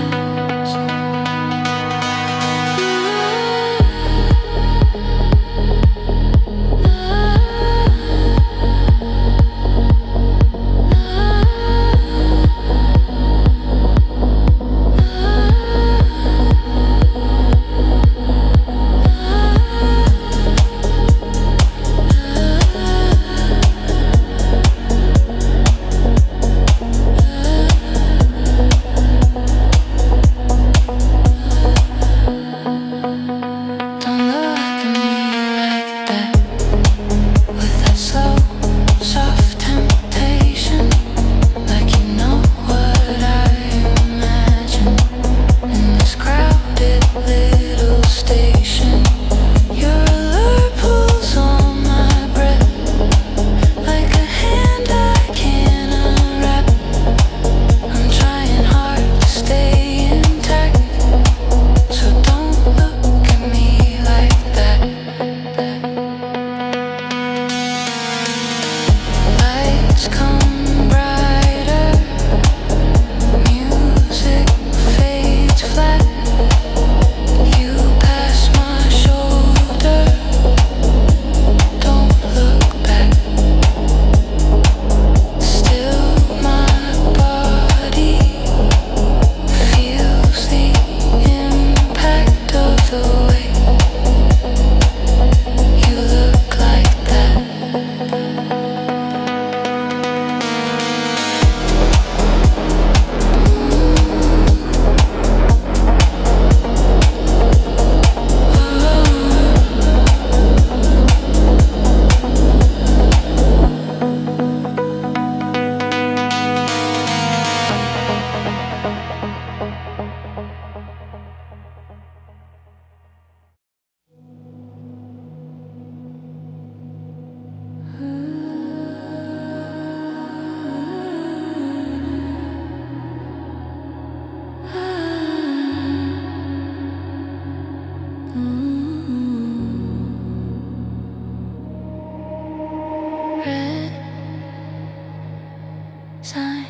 sign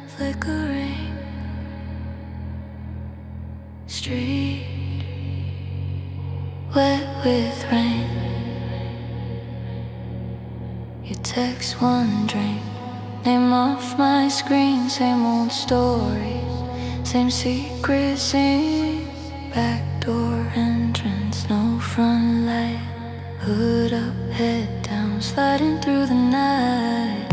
flickering, street wet with rain. You text one drink, name off my screen. Same old stories, same secret scene. Backdoor entrance, no front light. Hood up, head down, sliding through the night.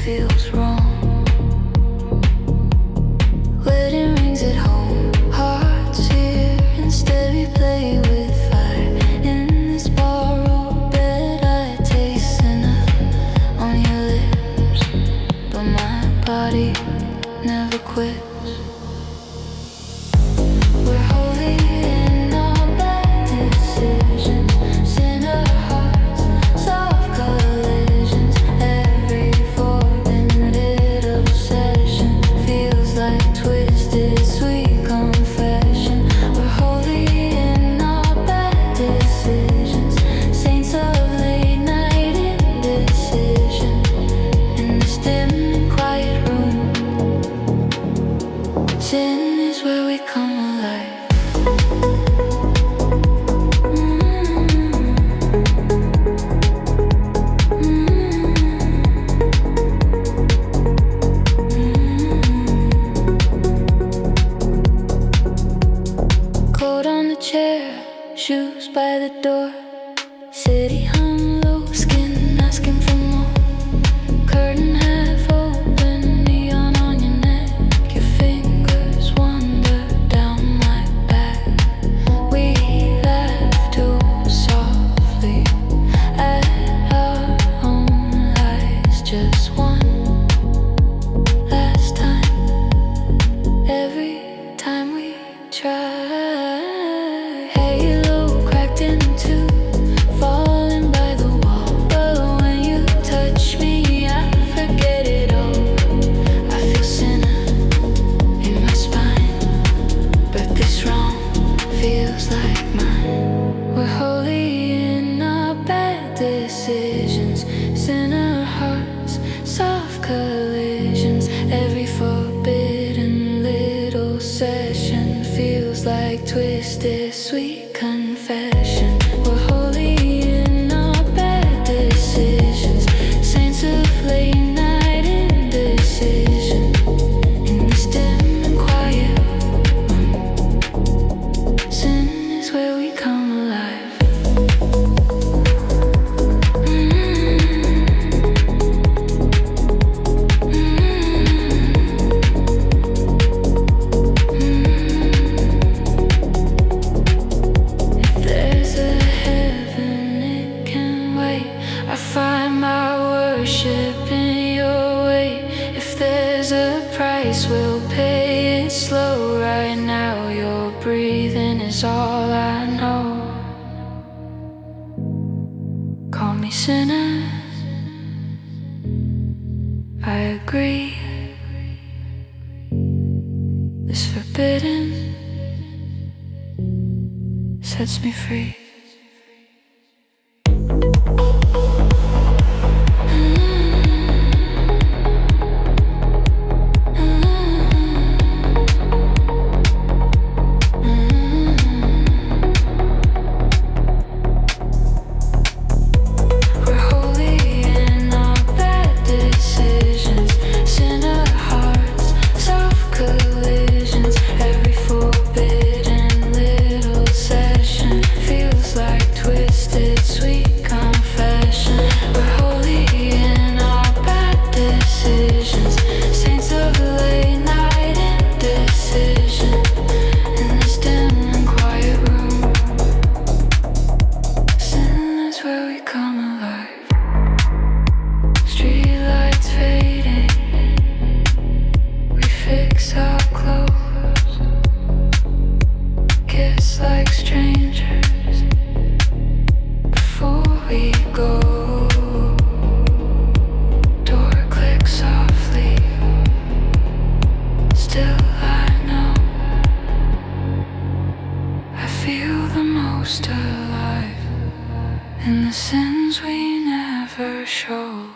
Feels wrong. Wedding rings at home, hearts here. Instead we play with fire. In this borrowed bed I taste enough on your lips, but my body never quits. We're holy in our bad decisions, sinner hearts, soft collisions. Every twisted, sweet confession. We're holy in our bad decisions, saints of late night indecision. In this dim and quiet room, sin is where we come alive. Shoes by the door, city hung low, skin asking for more. Curtain half open, neon on your neck. Your fingers wander down my back. We laugh too softly at our own lies. Just one last time. Every time we try. Falling by the wall, but when you touch me, I forget it all. I feel sinner in my spine, but this wrong feels like mine. We're holy in our bad decisions, sinner hearts, soft collisions. Every forbidden little session feels like twisted, sweet confession. We're holy in our bad decisions, saints of late night indecision. In this dim and quiet room, sin is where we come alive. I find my worship in your way. If there's a price, we'll pay it slow. Right now your breathing is all I know. Call me sinner, I agree. This forbidden sets me free. Feels kiss like strangers before we go. Door clicks softly. Still I know I feel the most alive in the sins we never show.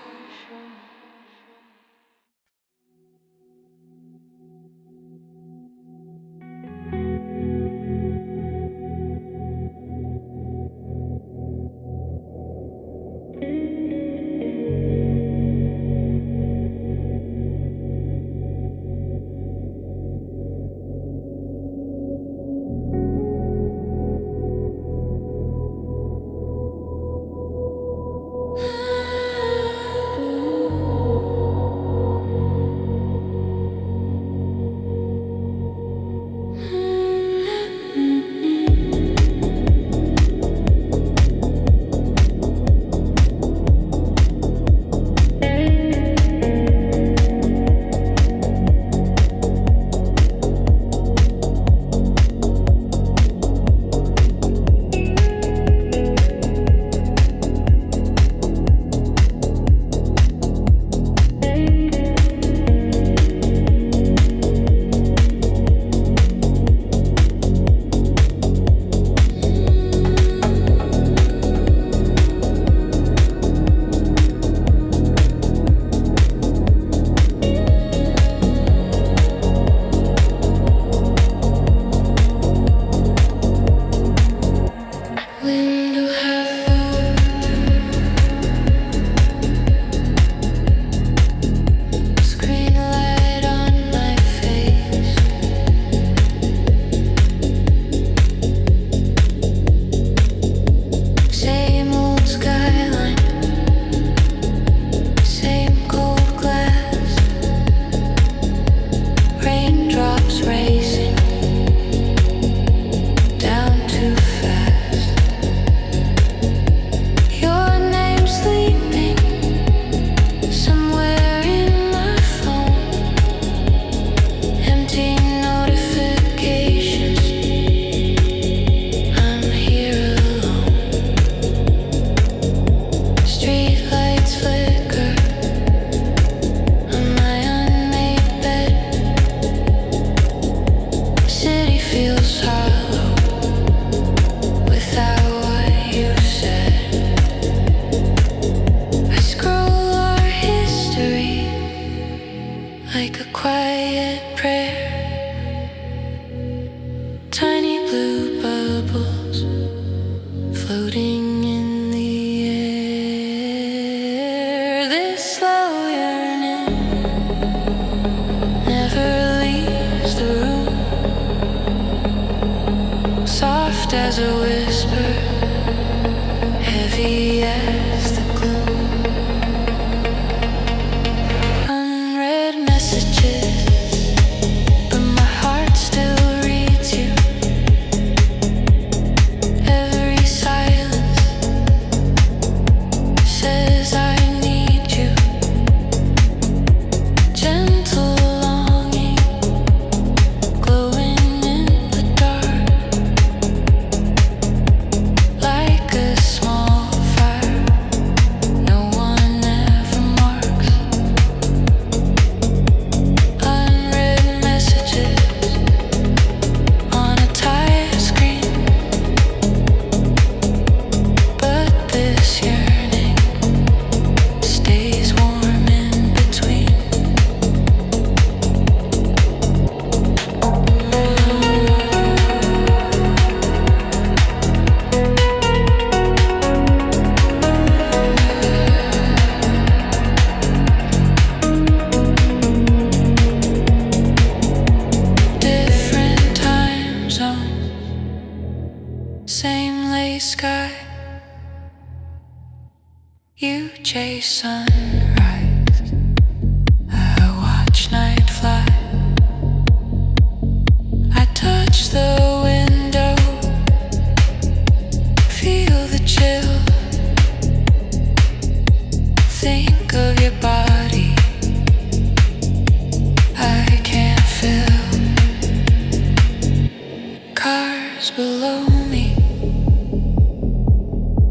Car stars below me,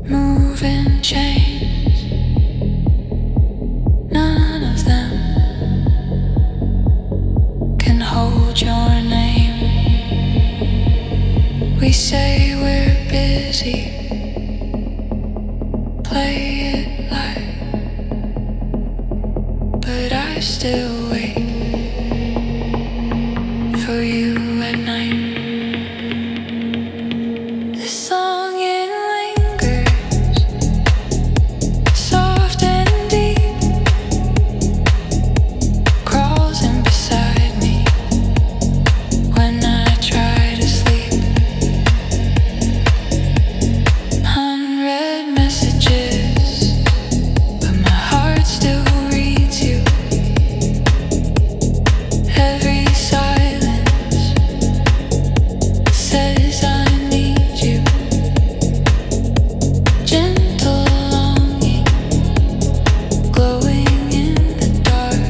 moving chains. None of them can hold your name. We say we're busy, play it like, but I still wait for you at night. This song, it lingers, soft and deep, crawls in beside me when I try to sleep. Unread messages, but my heart still reads you. Every silence says I need you. Gentle longing, glowing in the dark,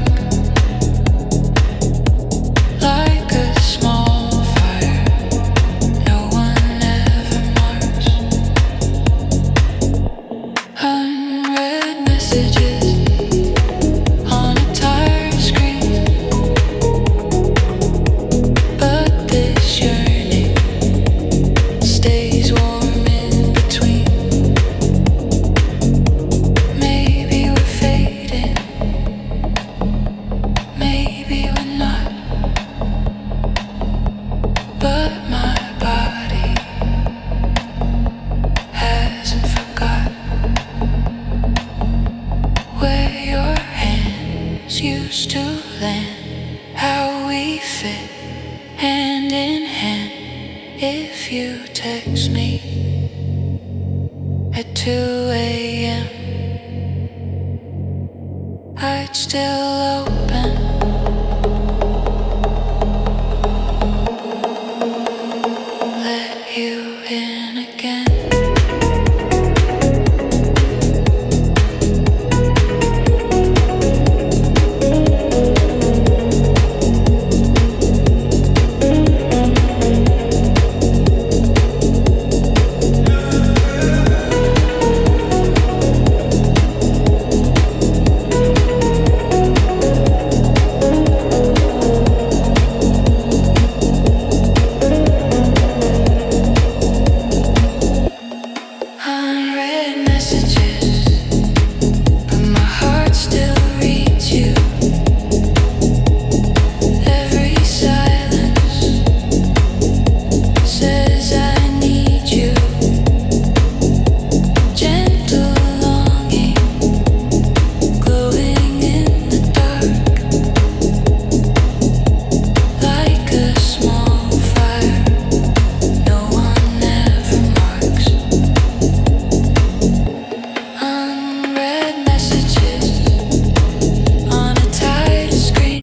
like a small fire no one ever marks. Unread messages on a tired screen, but this yearning stays warm in between. Maybe we're fading, maybe we're not, but my body hasn't forgot where your hands used to land, how we fit hand in hand. If you text me at 2 a.m., I'd still open. Let you in again. Unread messages, but my heart still reads you. Every silence says I need you. Gentle longing, glowing in the dark, like a small fire no one ever marks. Unread messages on a tired screen.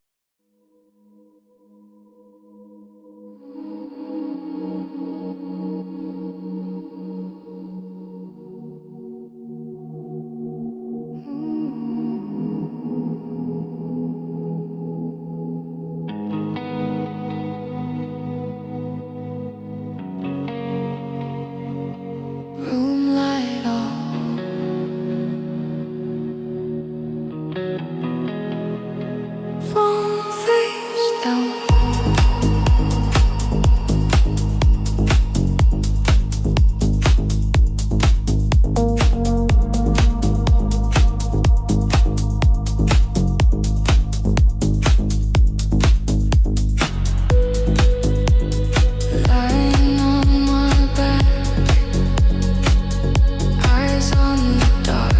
Room light on, phone face down. Lying on my back, eyes on the dark,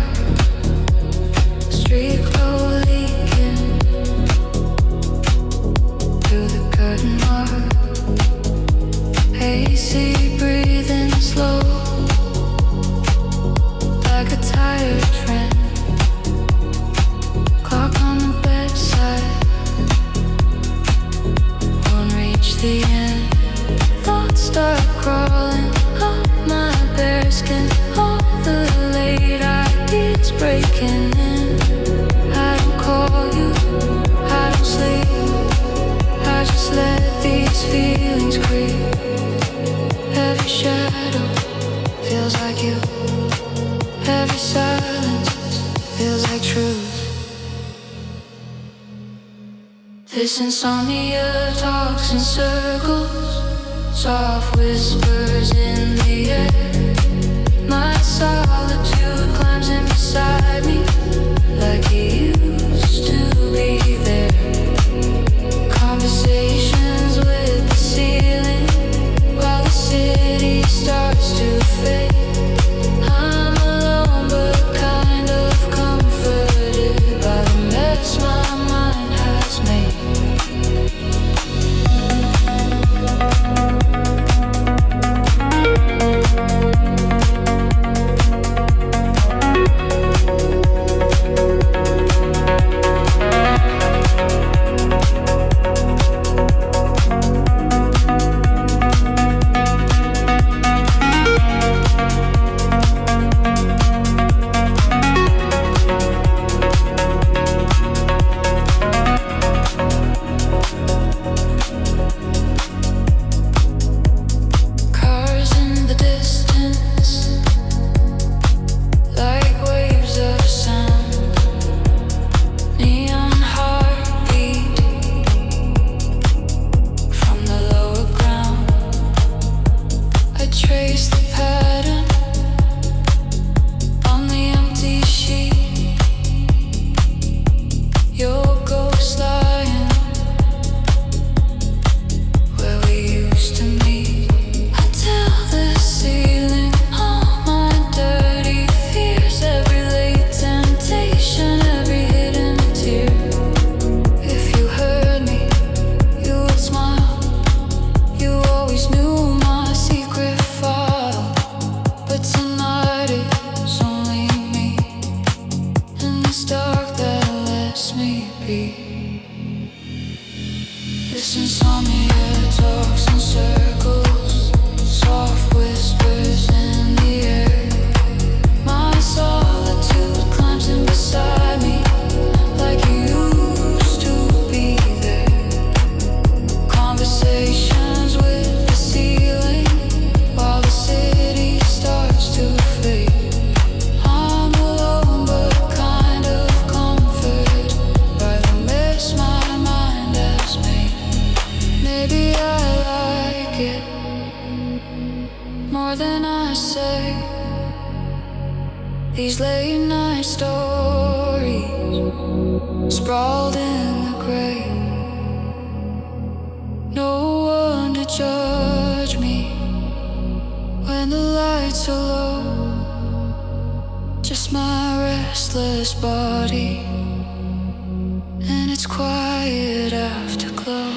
street glow leaking through the curtain mark. AC breathing slow, like a tired friend. Clock on the bedside won't reach the end. Thoughts start crawling up my bare skin. All the late ideas breaking in. I don't call you, I don't sleep, I just let these feelings creep. shadow feels like you. Every silence feels like truth. This insomnia talks in circles, soft whispers in the air. My solitude climbs in beside me, like he used to be there. Conversations with the ceiling, while the city starts to fade. I'm alone but kind of comforted by the mess my mind has made. These late night stories sprawled in the gray. No one to judge me when the lights are low. Just my restless body and its quiet afterglow.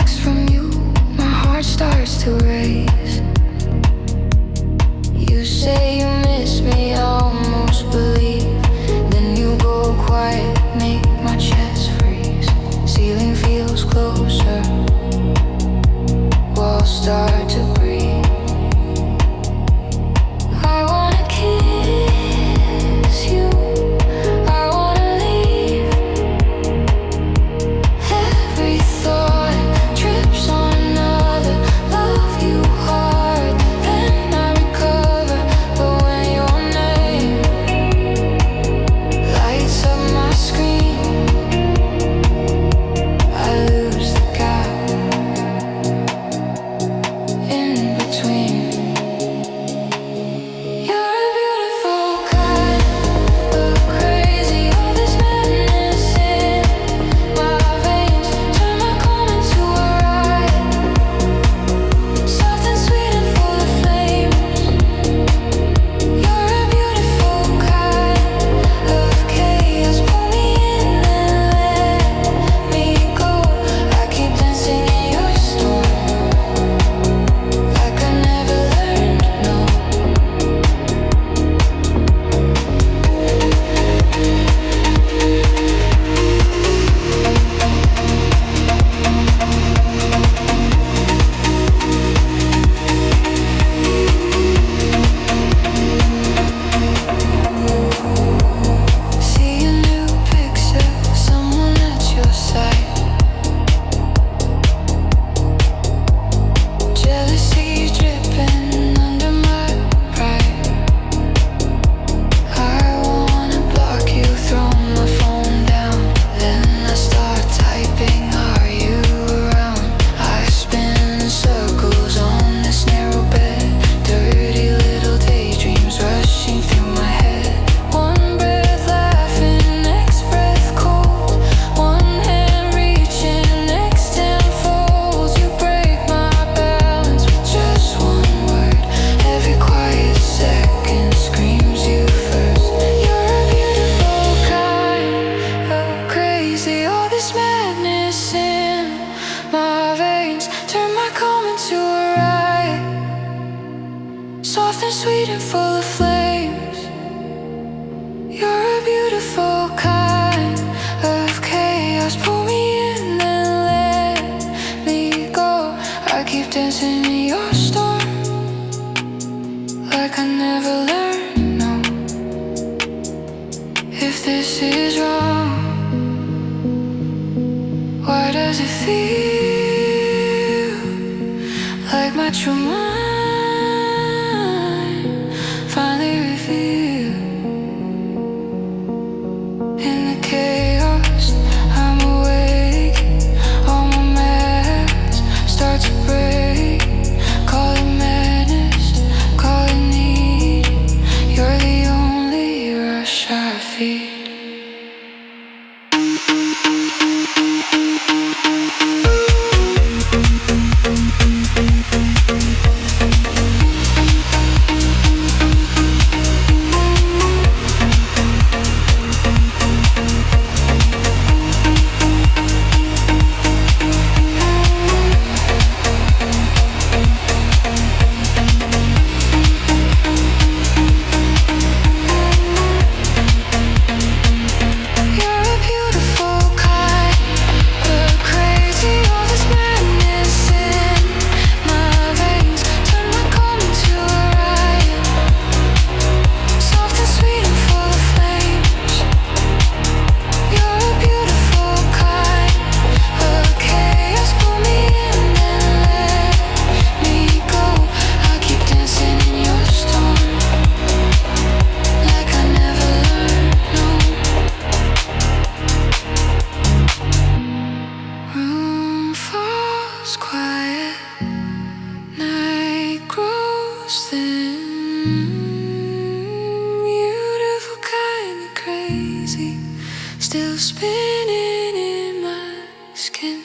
text from you, my heart starts to race. You say you miss me, I almost believe. Then you go quiet, make my chest freeze. Ceiling feels closer, walls start to breathe. I wanna kiss you, I wanna leave. Every thought trips on another. Love you hard, then I recover. But when your name lights up my screen, I lose the gap in between. You're a beautiful kind of crazy. All this madness in my veins turn my calm into a riot. Soft and sweet and full of flames. You're a beautiful kind of chaos. Pull me in and let me go. I keep dancing in your storm, like I never learned, no. See a new picture, someone at your side. Jealousy dripping under my pride. I wanna block you, throw my phone down. Then I start typing, are you around? I spin in circles on this narrow bed. Dirty little daydreams rushing through my head. One breath laughing, next breath cold. One hand reaching, next hand folds. You break my balance with just one word. Every quiet second screams you first. You're a beautiful kind of crazy. All this madness in my veins turn my calm into a riot. Soft and sweet and full of flames. You're a beautiful kind of chaos. Pull me in and let me go. I keep dancing in your storm, like I never learned, no. If this is wrong, why does it feel like my true mind finally revealed? In the chaos, I'm awake. All my masks start to break. Call it madness, call it need. You're the only rush I feel. Still spinning in my skin.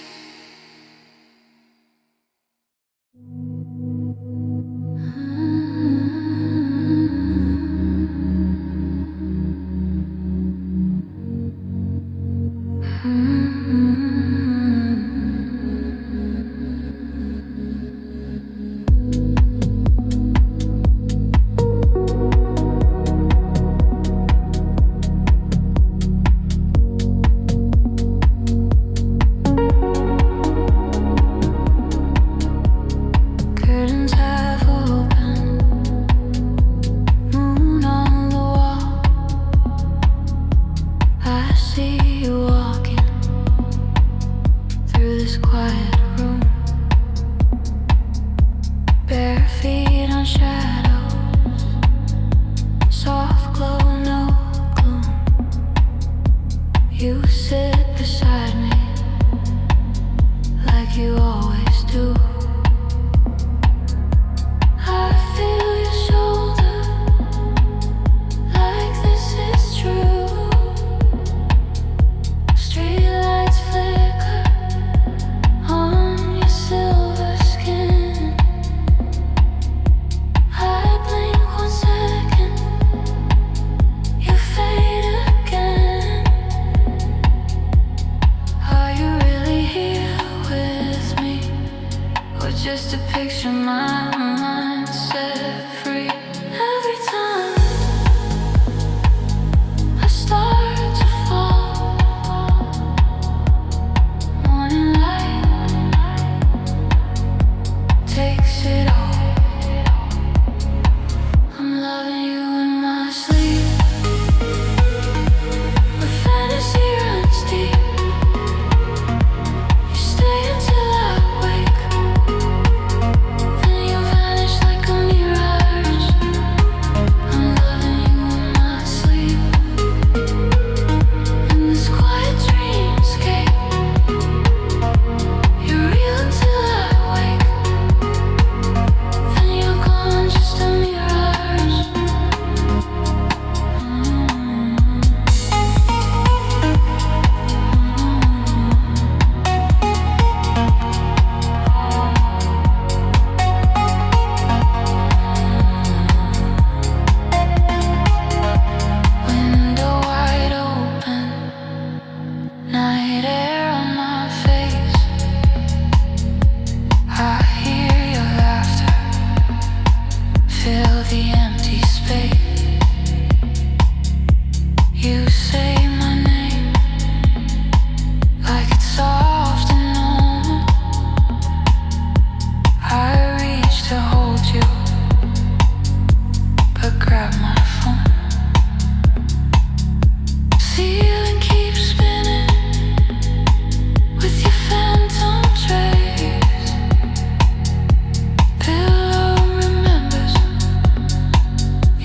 through this quiet room. Bare feet on shadows, soft glow, no gloom. You sit beside me like you always do. I feel your shoulder like this is true. Streetlights flicker on your silver skin. I blink 1 second, you fade again. Are you really here with me, or just a picture my mind set free? Every time I start to fall, morning light takes it all. I'm loving you in my sleep, where fantasy runs deep. You stay until I wake, then you vanish like a mirage. I'm loving you in my sleep, in this quiet dreamscape. You're real until I wake, then you're gone, just a mirage. Window wide open, night air on my face. I hear your laughter, fill the empty space. You say my name like it's soft and known. I reach to hold you, but grab my phone. Ceiling keeps spinning with your phantom trace. Pillow remembers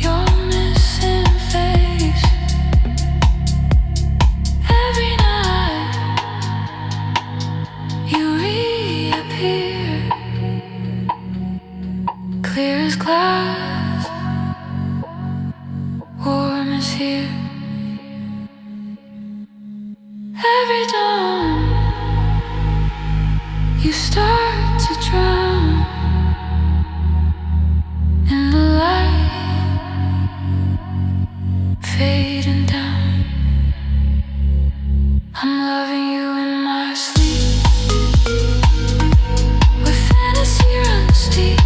your missing face. Every night you reappear, clear as glass, warm as here. Every dawn you start to drown in the light fading down. I'm loving you in my sleep, where fantasy runs deep.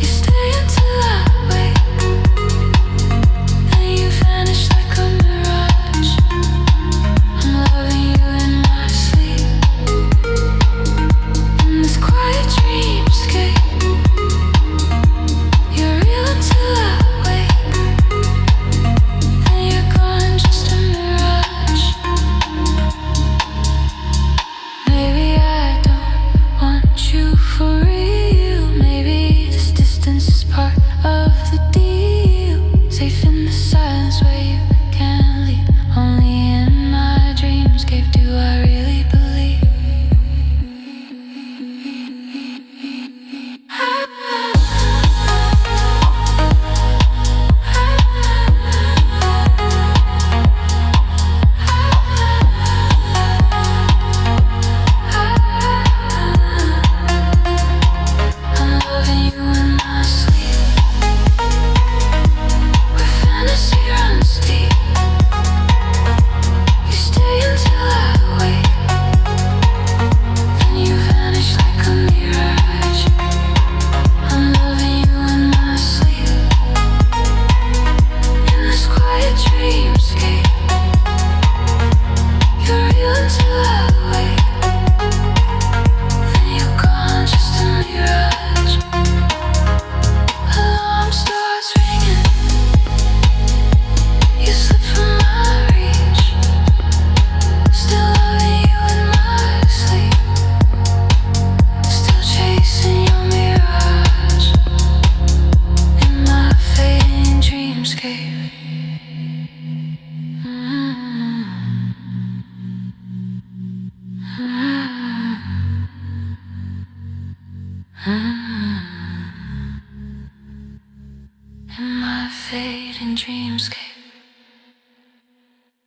You stay until I wake, then you vanish like a mirage. I'm loving you in my sleep, in In my fading dreamscape.